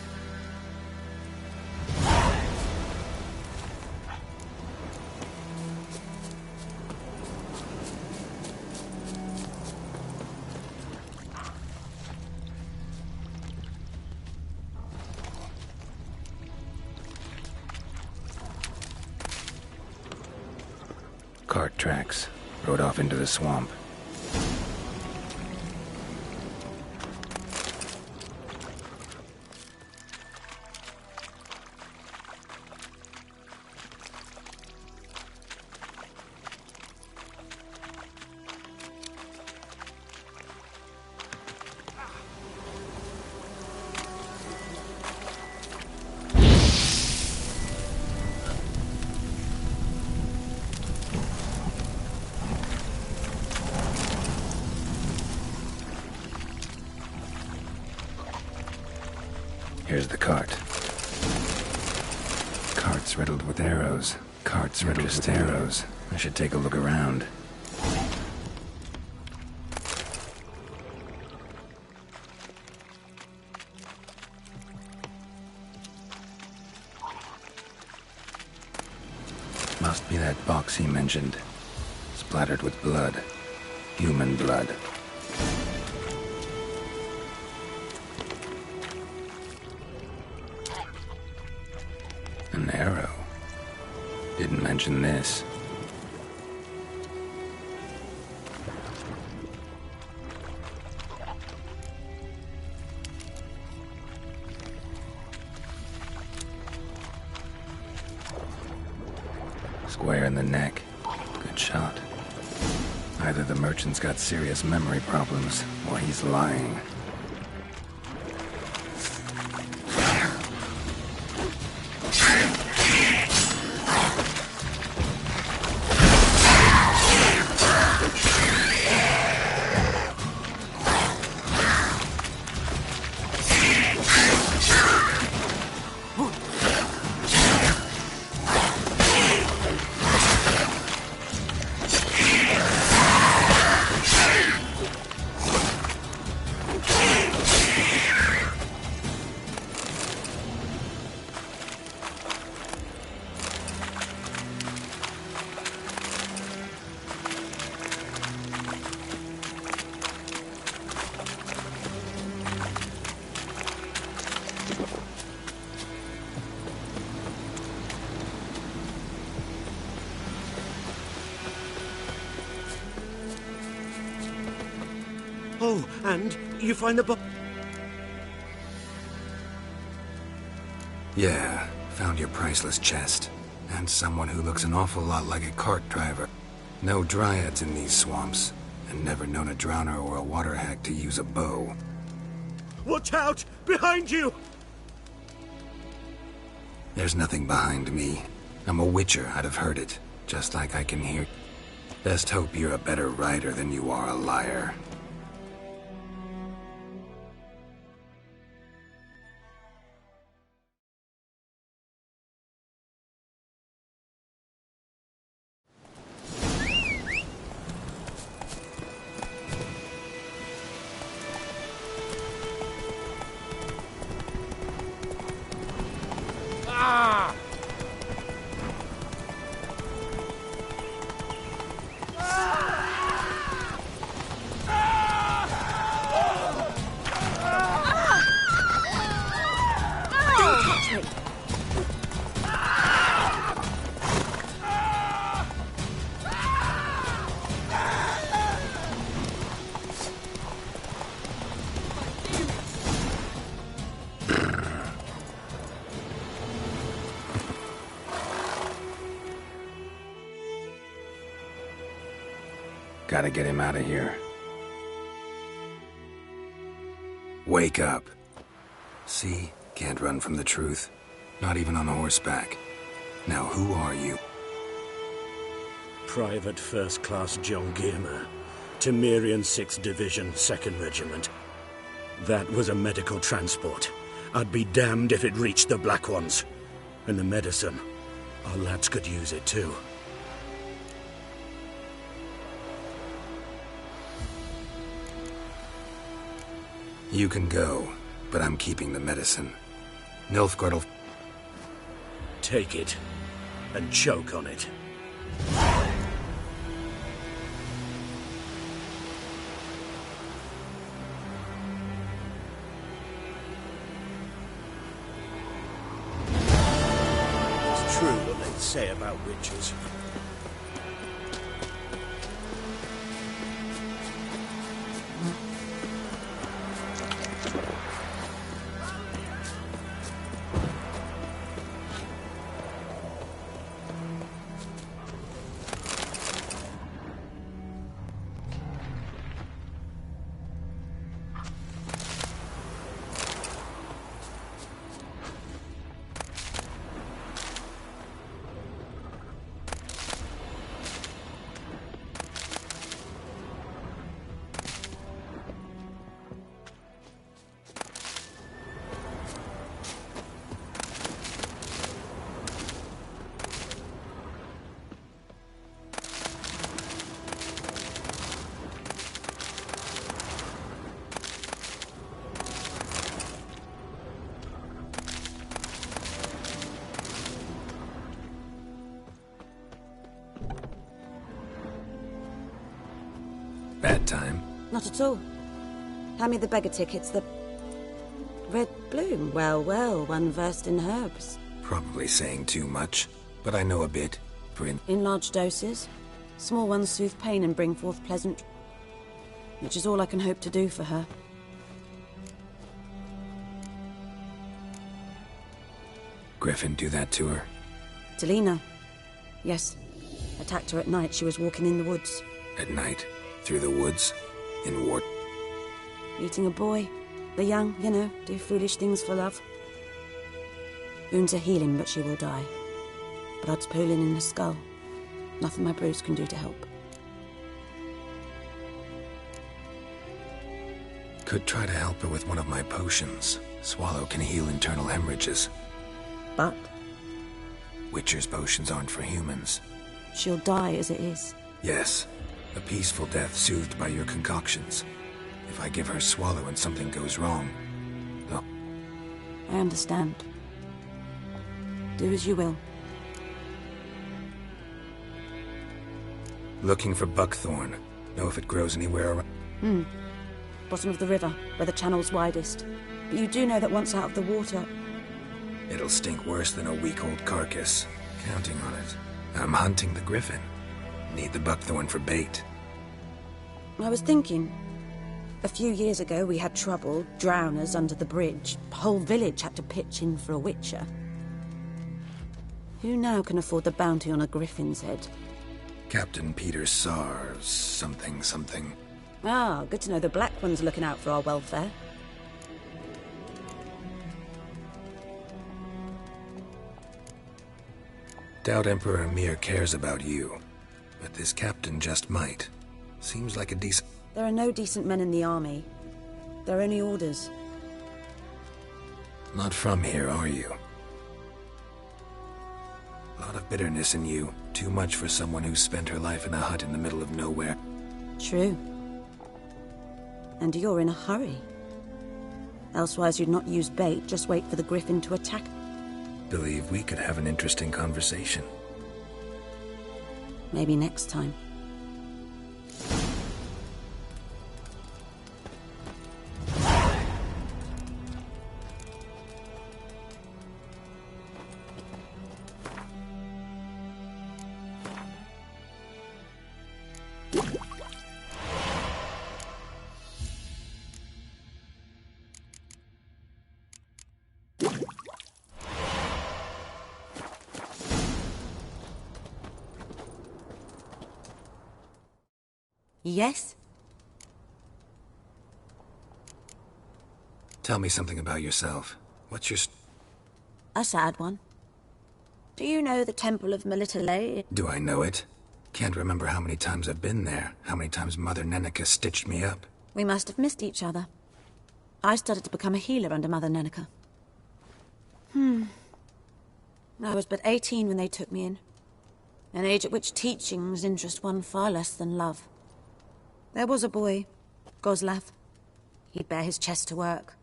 Cart tracks. Rode off into the swamp. Here's the cart. Cart's riddled with arrows. Cart's riddled with arrows. I should take a look around. Must be that box he mentioned. Splattered with blood. Human blood. An arrow. Didn't mention this. Square in the neck. Good shot. Either the merchant's got serious memory problems, or he's lying. Oh, and you find the box? Yeah, found your priceless chest. And someone who looks an awful lot like a cart driver. No dryads in these swamps, and never known a drowner or a water hack to use a bow. Watch out! Behind you! There's nothing behind me. I'm a witcher, I'd have heard it. Just like I can hear. Best hope you're a better rider than you are a liar. Gotta get him out of here. Wake up. See? Can't run from the truth. Not even on horseback. Now who are you? Private First Class John Giermer, Temerian 6th Division, 2nd Regiment. That was a medical transport. I'd be damned if it reached the Black Ones. And the medicine, our lads could use it too. You can go, but I'm keeping the medicine. Nilfgaard'll... Take it, and choke on it. It's true what they say about witches. Bad time? Not at all. Hand me the beggar tickets, the... Red bloom. Well, well, one versed in herbs. Probably saying too much, but I know a bit. In large doses. Small ones soothe pain and bring forth pleasant... Which is all I can hope to do for her. Griffin do that to her? Delina. Yes. Attacked her at night. She was walking in the woods. At night? Through the woods? In war? Eating a boy. The young, you know, do foolish things for love. Wounds are healing, but she will die. Blood's pooling in the skull. Nothing my bruise can do to help. Could try to help her with one of my potions. Swallow can heal internal hemorrhages. But? Witcher's potions aren't for humans. She'll die as it is. Yes. A peaceful death soothed by your concoctions. If I give her Swallow and something goes wrong... No. I understand. Do as you will. Looking for buckthorn. Know if it grows anywhere around... Bottom of the river, where the channel's widest. But you do know that once out of the water... It'll stink worse than a week-old carcass. Counting on it. I'm hunting the griffin. Need the buckthorn for bait. I was thinking... A few years ago we had trouble, drowners under the bridge. The whole village had to pitch in for a witcher. Who now can afford the bounty on a griffin's head? Captain Peter Sars... something. Ah, good to know the Black One's looking out for our welfare. Doubt Emperor Emir cares about you. But this captain just might. Seems like a decent... There are no decent men in the army. They're only orders. Not from here, are you? A lot of bitterness in you. Too much for someone who spent her life in a hut in the middle of nowhere. True. And you're in a hurry. Elsewise you'd not use bait, just wait for the griffin to attack. Believe we could have an interesting conversation. Maybe next time. Yes? Tell me something about yourself. What's your... A sad one. Do you know the Temple of Melitele? Do I know it? Can't remember how many times I've been there, how many times Mother Neneka stitched me up. We must have missed each other. I started to become a healer under Mother Neneka. I was but 18 when they took me in. An age at which teachings interest one far less than love. There was a boy, Goslav. He'd bare his chest to work.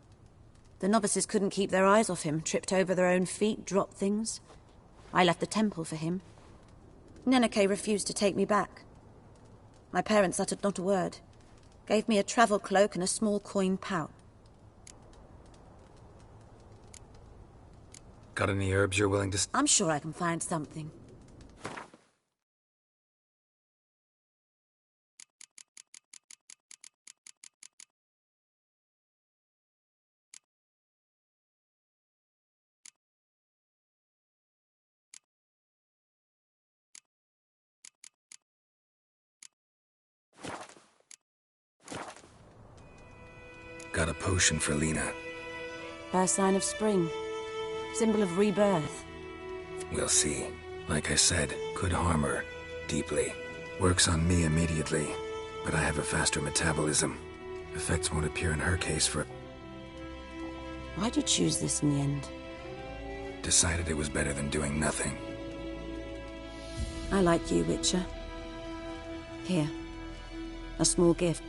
The novices couldn't keep their eyes off him, tripped over their own feet, dropped things. I left the temple for him. Neneke refused to take me back. My parents uttered not a word. Gave me a travel cloak and a small coin pouch. Got any herbs you're willing to... I'm sure I can find something. Got a potion for Lena. First sign of spring. Symbol of rebirth. We'll see. Like I said, could harm her. Deeply. Works on me immediately, but I have a faster metabolism. Effects won't appear in her case for... Why'd you choose this in the end? Decided it was better than doing nothing. I like you, Witcher. Here. A small gift.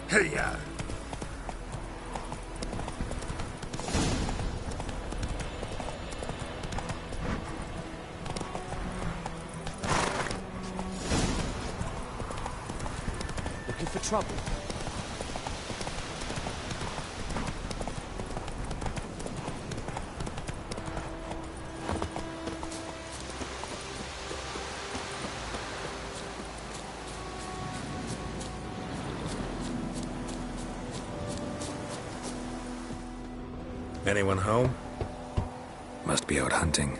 Hey-ya! Looking for trouble? Anyone home? Must be out hunting.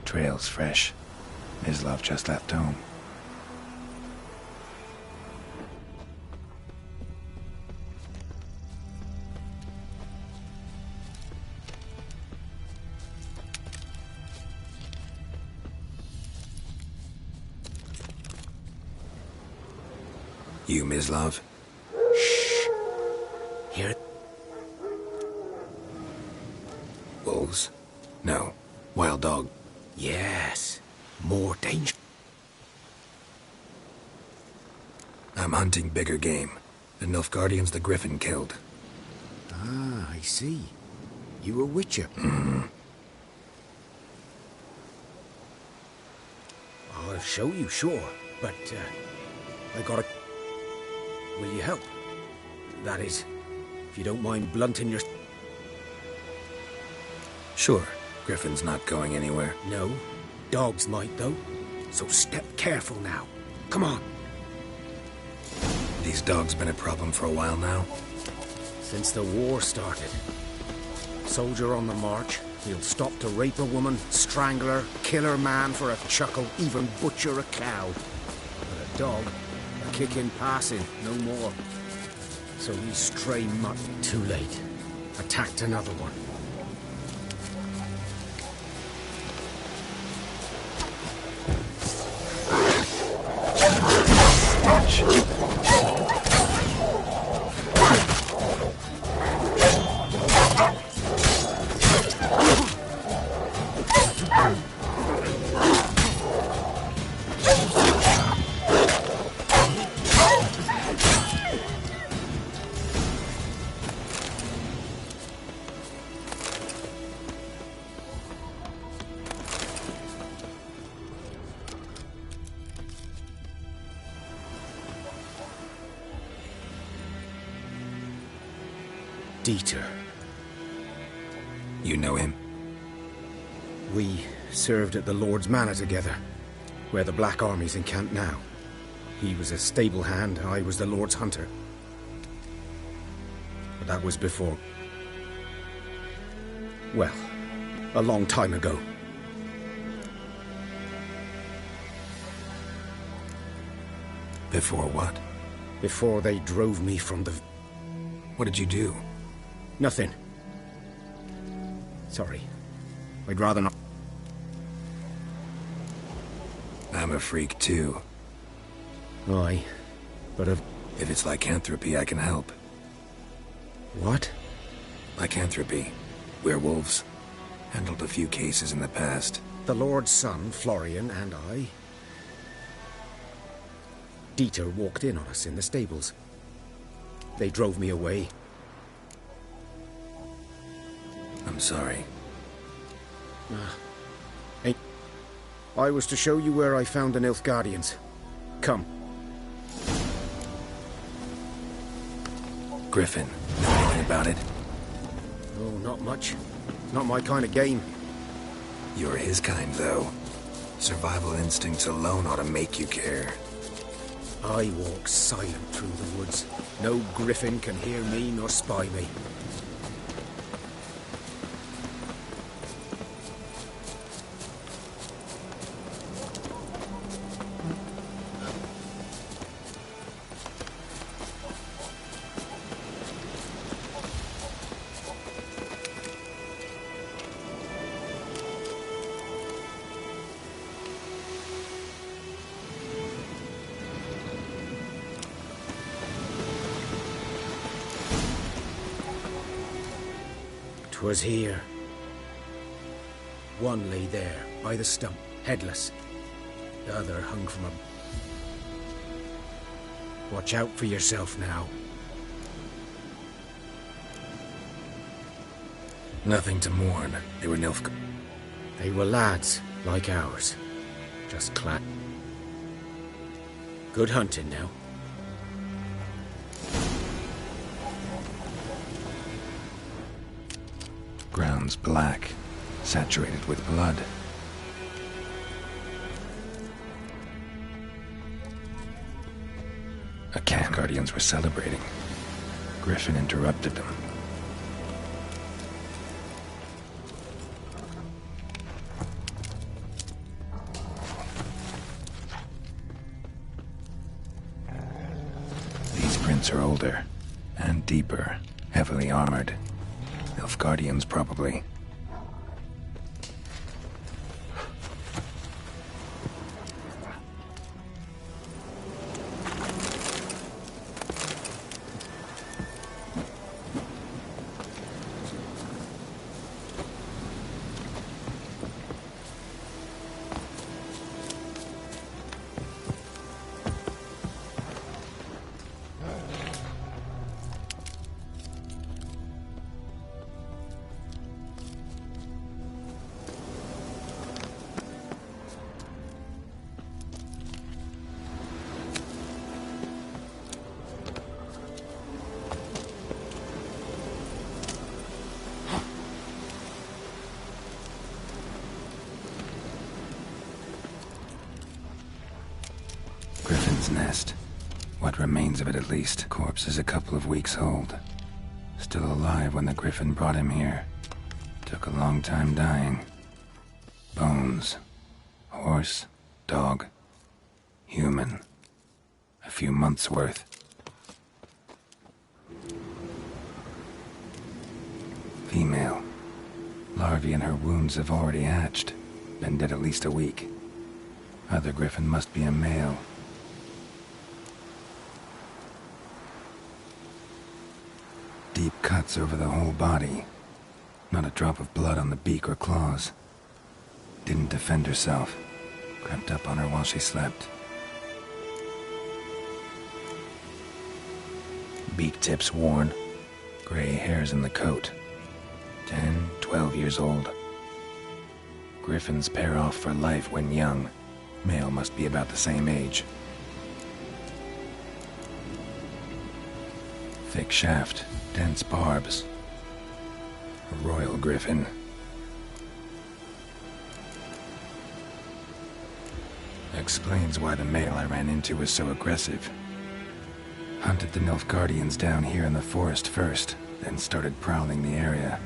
Trail's fresh. Mislav just left home. You, Mislav? Shh. Hear it? Wolves? No. Wild dog. Yes. More danger. I'm hunting bigger game. The Nilfgaardians the Griffin killed. Ah, I see. You a witcher? Mm-hmm. I'll show you, sure. But, I gotta... Will you help? That is, if you don't mind blunting your... Sure. Griffin's not going anywhere. No. Dogs might, though. So step careful now. Come on. These dogs been a problem for a while now? Since the war started. Soldier on the march. He'll stop to rape a woman, strangle her, kill her man for a chuckle, even butcher a cow. But a dog, a kick in passing, no more. So these stray mutt, too late. Attacked another one. Dieter. You know him? We served at the Lord's Manor together, where the Black Army's encamped now. He was a stable hand, I was the Lord's hunter. But that was before... well, a long time ago. Before what? Before they drove me from the... What did you do? Nothing. Sorry. I'd rather not... I'm a freak too. Aye, but if it's lycanthropy, I can help. What? Lycanthropy. Werewolves. Handled a few cases in the past. The Lord's son, Florian, and I... Dieter walked in on us in the stables. They drove me away. I'm sorry. I was to show you where I found the Nilfgaardians. Come. Griffin, know anything about it? Oh, not much. Not my kind of game. You're his kind, though. Survival instincts alone ought to make you care. I walk silent through the woods. No griffin can hear me nor spy me. Was here. One lay there, by the stump, headless. The other hung from a... Watch out for yourself now. Nothing to mourn. They were They were lads, like ours. Just clad. Good hunting now. Ground's black, saturated with blood. A camp. Guardians were celebrating. Griffin interrupted them. These prints are older and deeper, heavily armored. Nilfgaardians, probably. Nest. What remains of it, at least. Corpse is a couple of weeks old. Still alive when the Griffin brought him here. Took a long time dying. Bones. Horse. Dog. Human. A few months' worth. Female. Larvae in her wounds have already hatched. Been dead at least a week. Other Griffin must be a male. Deep cuts over the whole body. Not a drop of blood on the beak or claws. Didn't defend herself. Crept up on her while she slept. Beak tips worn. Gray hairs in the coat. 10, 12 years old. Griffins pair off for life when young. Male must be about the same age. Thick shaft, dense barbs. A royal griffin. Explains why the male I ran into was so aggressive. Hunted the Nilfgaardians down here in the forest first, then started prowling the area.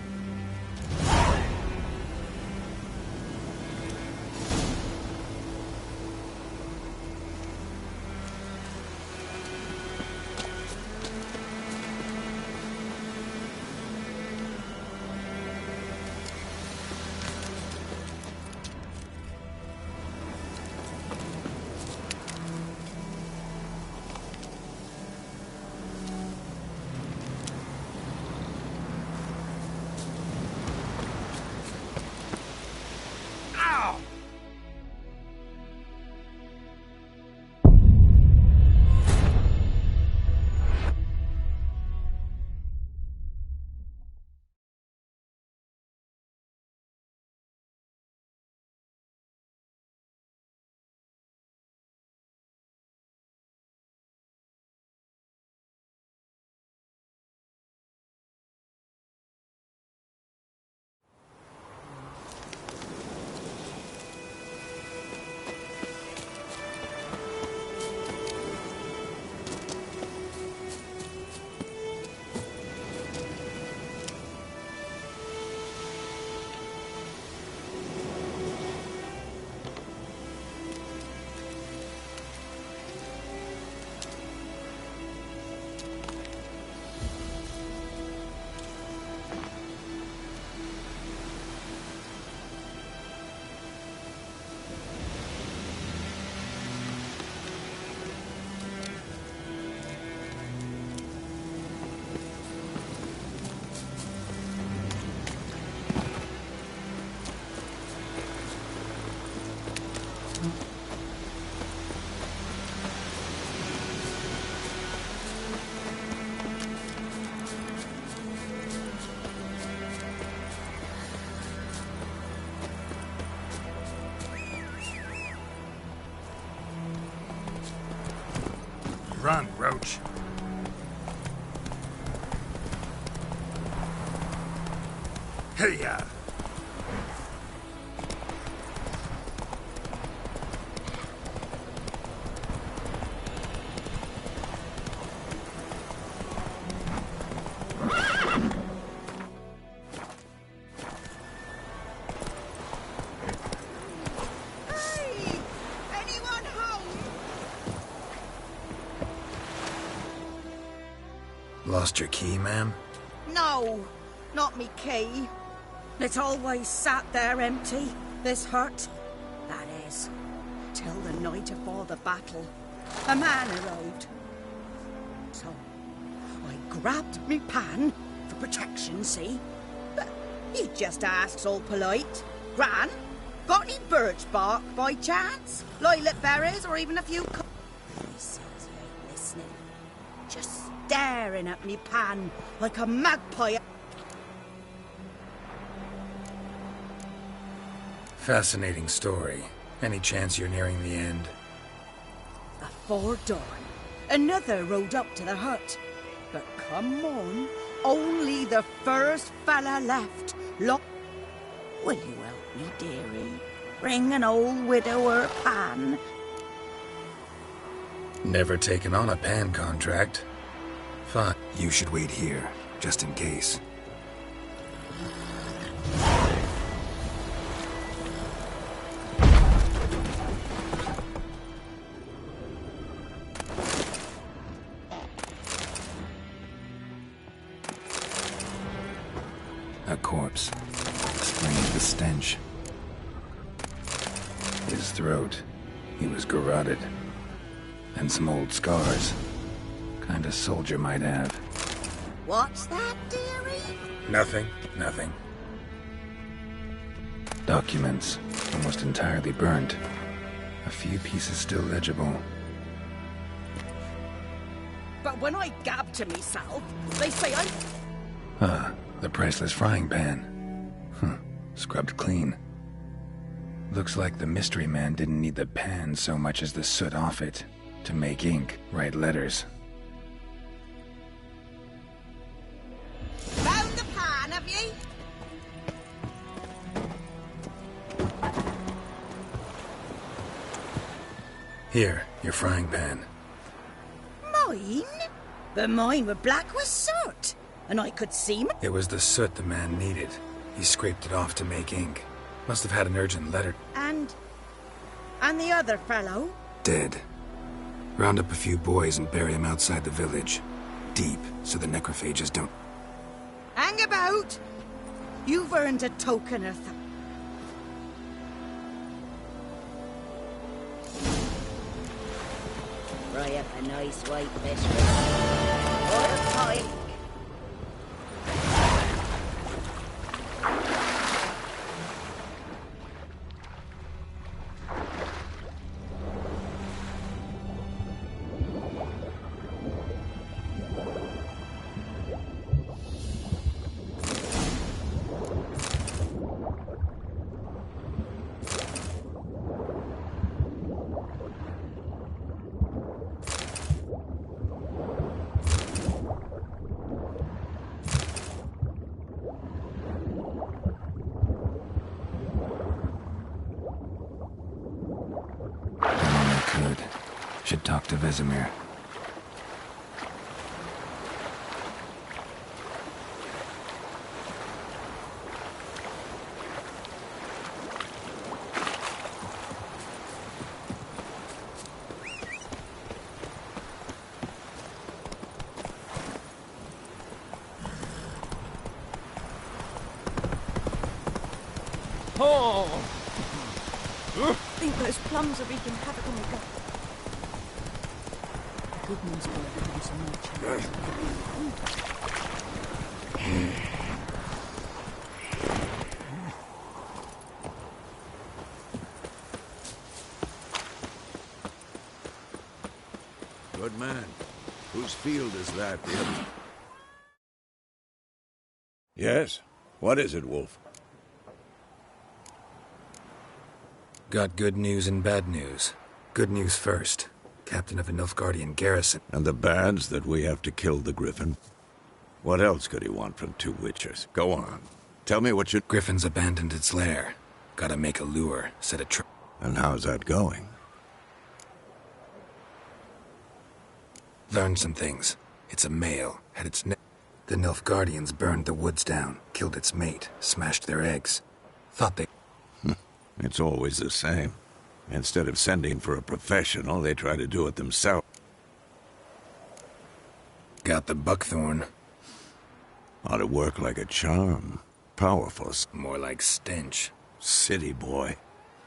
Run, Roach. Hey-ya! Lost your key, ma'am? No, not me key. It's always sat there empty, this hut. That is, till the night afore the battle. A man arrived. So, I grabbed me pan for protection, see? But he just asks all polite. Gran, got any birch bark by chance? Lilac berries or even a few... He says he ain't listening. Just staring at me pan like a magpie. Fascinating story. Any chance you're nearing the end? Afore dawn, another rode up to the hut. But come on, only the first fella left. Look, will you help me, dearie? Bring an old widower pan. Never taken on a pan contract. Fine. You should wait here, just in case. A corpse. Explains the stench. His throat. He was garroted. And some old scars. Kind of soldier might have. What's that, dearie? Nothing. Documents. Almost entirely burnt. A few pieces still legible. But when I gab to myself, they say I'm... The priceless frying pan. Scrubbed clean. Looks like the mystery man didn't need the pan so much as the soot off it. To make ink, write letters. Here, your frying pan. Mine? But mine were black with soot, and I could see It was the soot the man needed. He scraped it off to make ink. Must have had an urgent letter. And the other fellow? Dead. Round up a few boys and bury him outside the village. Deep, so the necrophages don't... Hang about! You've earned a token of... Fry up a nice white fish or a pike. Should talk to Vesemir. Oh! Think those plums are wreaking havoc on the gut. Goodness, boy, there's so much. Good man. Whose field is that? Yes? What is it, Wolf? Got good news and bad news. Good news first. Captain of a Nilfgaardian garrison. And the bad's that we have to kill the Griffin. What else could he want from two witchers? Go on. Tell me what you... Griffin's abandoned its lair. Gotta make a lure, set a trap. And how's that going? Learned some things. It's a male, had its neck. The Nilfgaardians burned the woods down, killed its mate, smashed their eggs. Thought they... It's always the same. Instead of sending for a professional, they try to do it themselves. Got the buckthorn. Ought to work like a charm. Powerful. More like stench. City boy.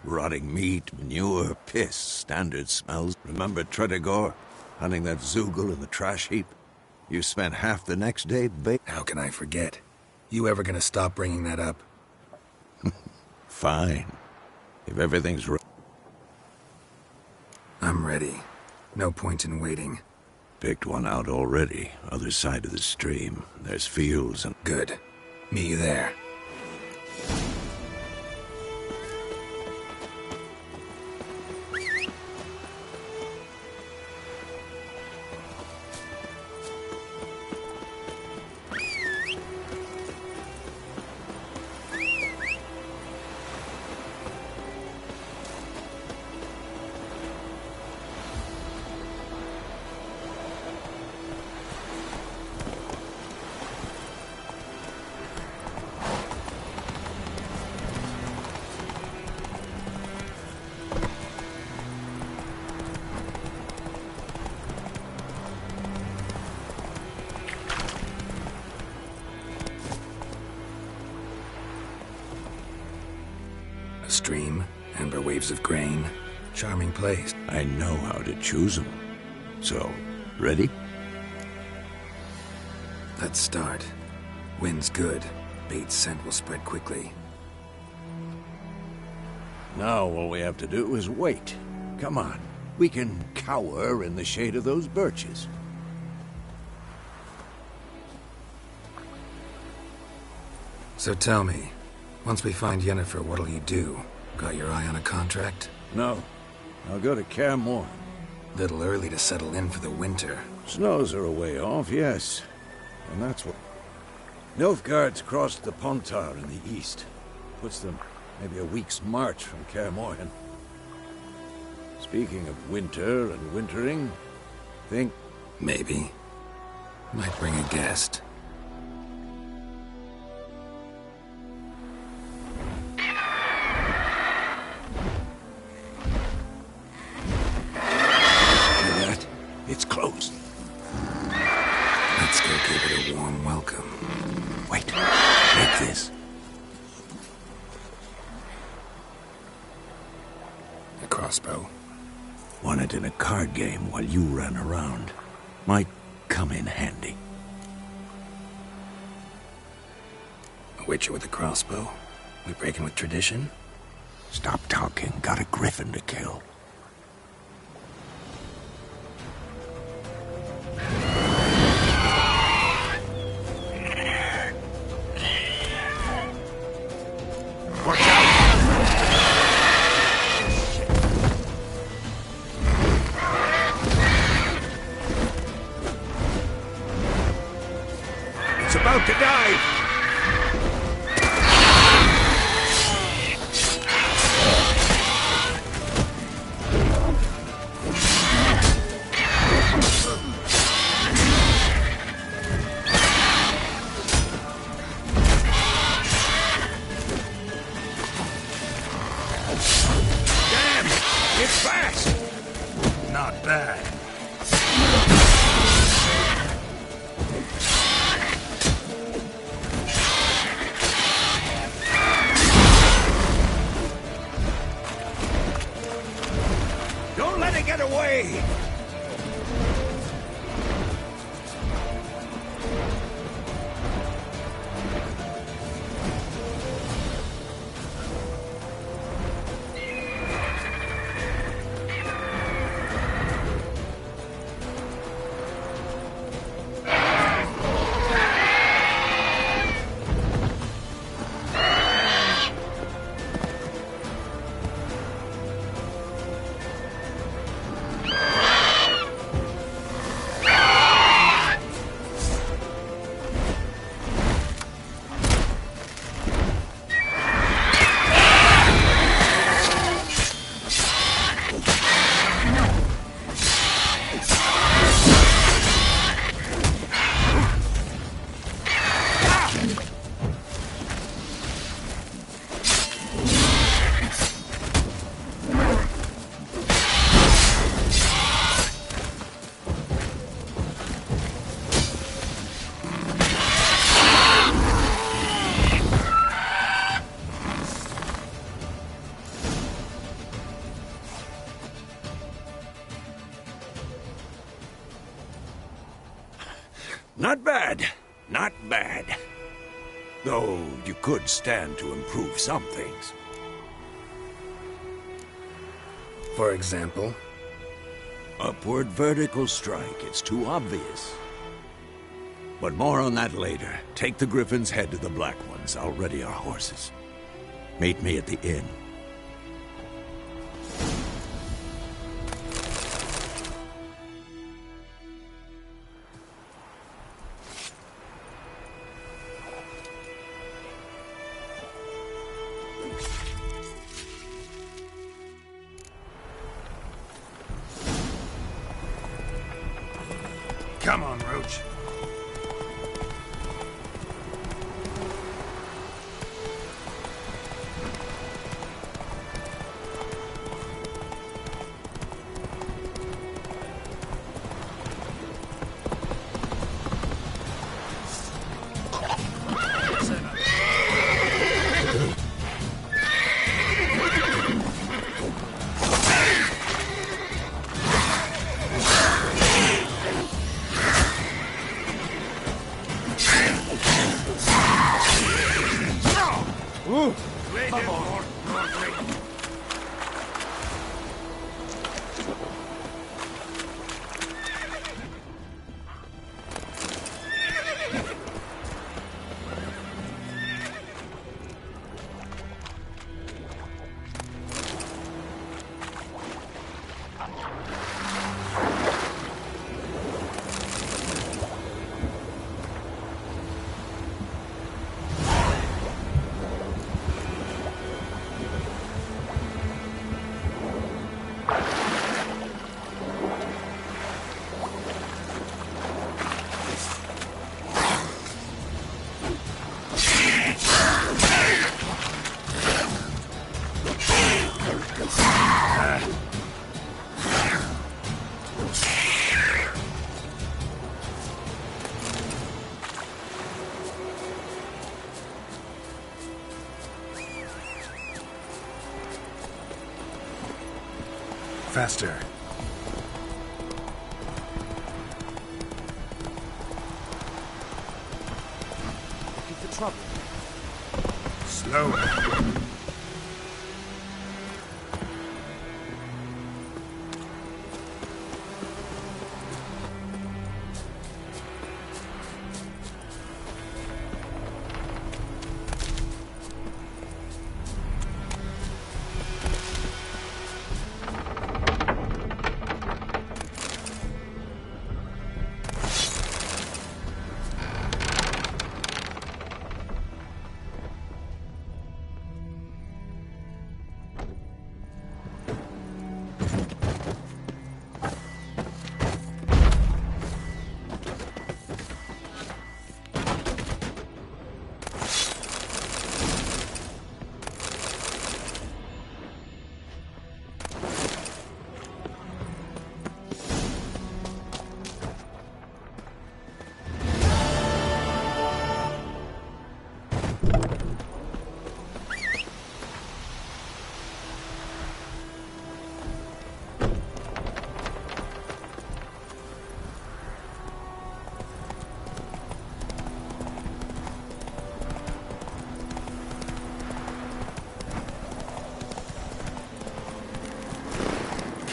Rotting meat, manure, piss, standard smells. Remember Tredegor? Hunting that Zoogle in the trash heap? You spent half the next day How can I forget? You ever gonna stop bringing that up? Fine. If everything's right. I'm ready. No point in waiting. Picked one out already. Other side of the stream. There's fields and... Good. Meet you there. A stream, amber waves of grain. Charming place. I know how to choose them. So, ready? Let's start. Wind's good. Bait's scent will spread quickly. Now all we have to do is wait. Come on. We can cower in the shade of those birches. So tell me, once we find Yennefer, what'll you do? Got your eye on a contract? No. I'll go to Kaer Morhen. Little early to settle in for the winter. Snows are a way off, yes. And that's what... Nilfgaard's crossed the Pontar in the east. Puts them maybe a week's march from Kaer Morhen. Speaking of winter and wintering, think... Maybe. Might bring a guest. It's closed. Let's go give it a warm welcome. Wait, take this. A crossbow. Won it in a card game while you ran around. Might come in handy. A witcher with a crossbow? We breaking with tradition? Stop talking. Got a griffin to kill. About to dive! Damn! It's fast! Not bad. Get away! Not bad. Not bad. Though you could stand to improve some things. For example? Upward vertical strike. It's too obvious. But more on that later. Take the Griffin's head to the Black Ones. I'll ready our horses. Meet me at the inn. Come on, Roach. faster. Looking for trouble. Slow.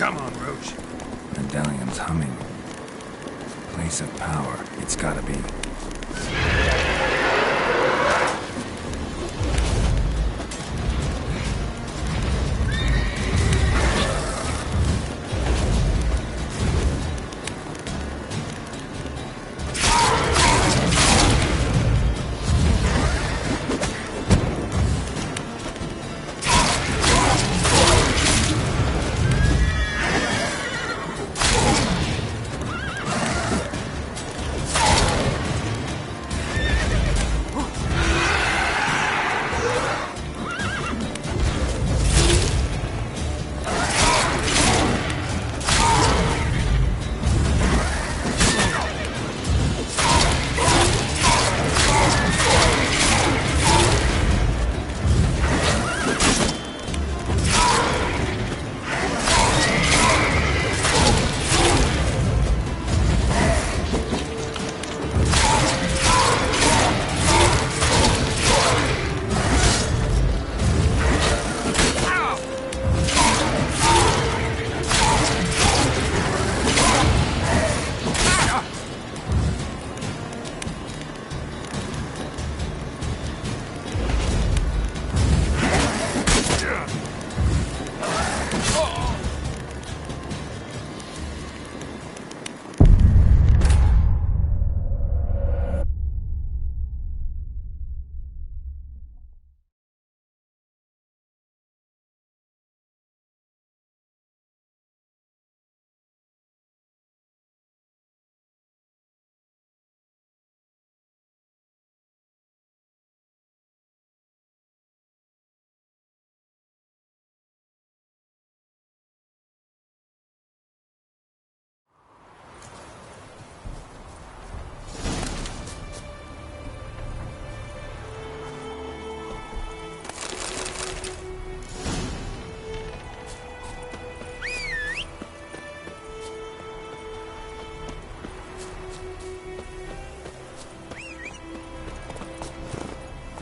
Come on, Roach. Medallion's humming. Place of power. It's gotta be.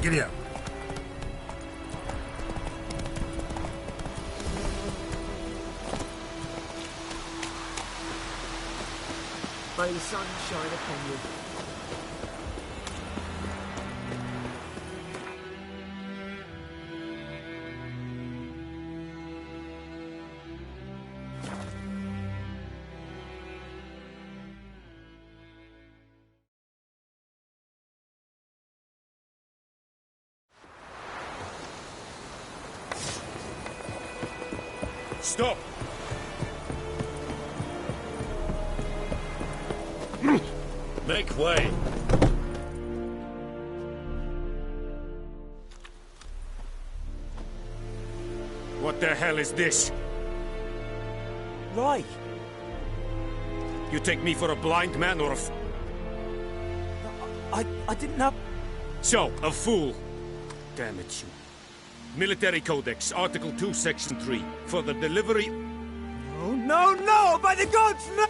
Giddy up. May the sun shine upon you. Stop! Make way! What the hell is this? Right. You take me for a blind man or a I didn't have... So, a fool. Damn it, you. Military Codex, Article 2, Section 3. For the delivery... No, No, no! By the gods, no!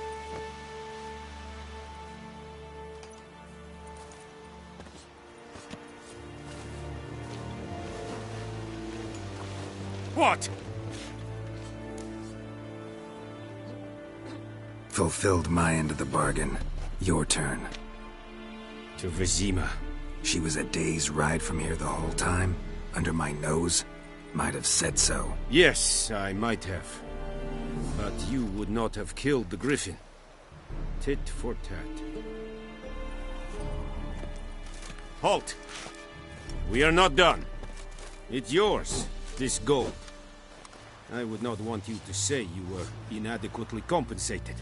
What? Fulfilled my end of the bargain. Your turn. To Vizima. She was a day's ride from here the whole time? Under my nose? Might have said so. Yes, I might have. But you would not have killed the griffin. Tit for tat. Halt! We are not done. It's yours, this gold. I would not want you to say you were inadequately compensated.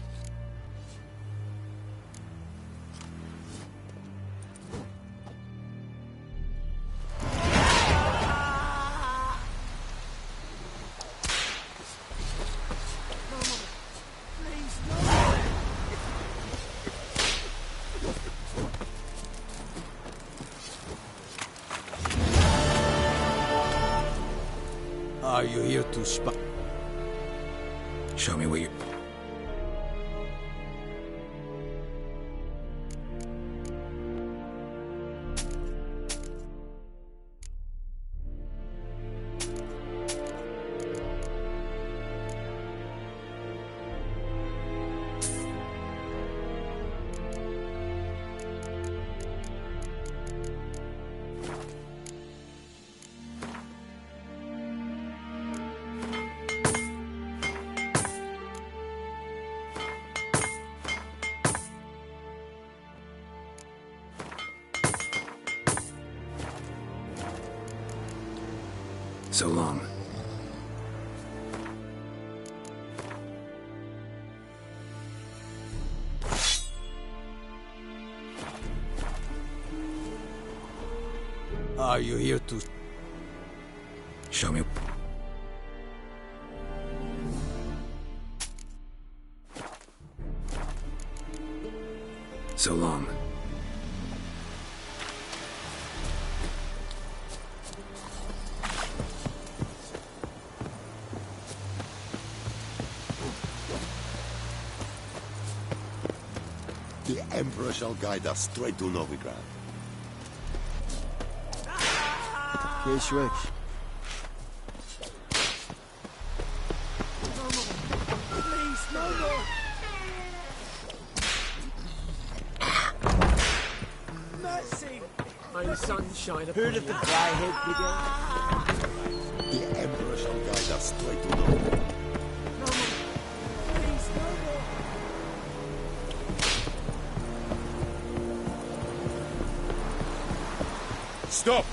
Are you here to spy? Show me what you... So long. Are you here to... Show me... So long. The Emperor shall guide us straight to Novigrad. Yes, Rex. Please, no more! Mercy! May sunshine upon Who did the grey-head The Emperor shall guide us straight to Novigrad. Please, no more! Stop!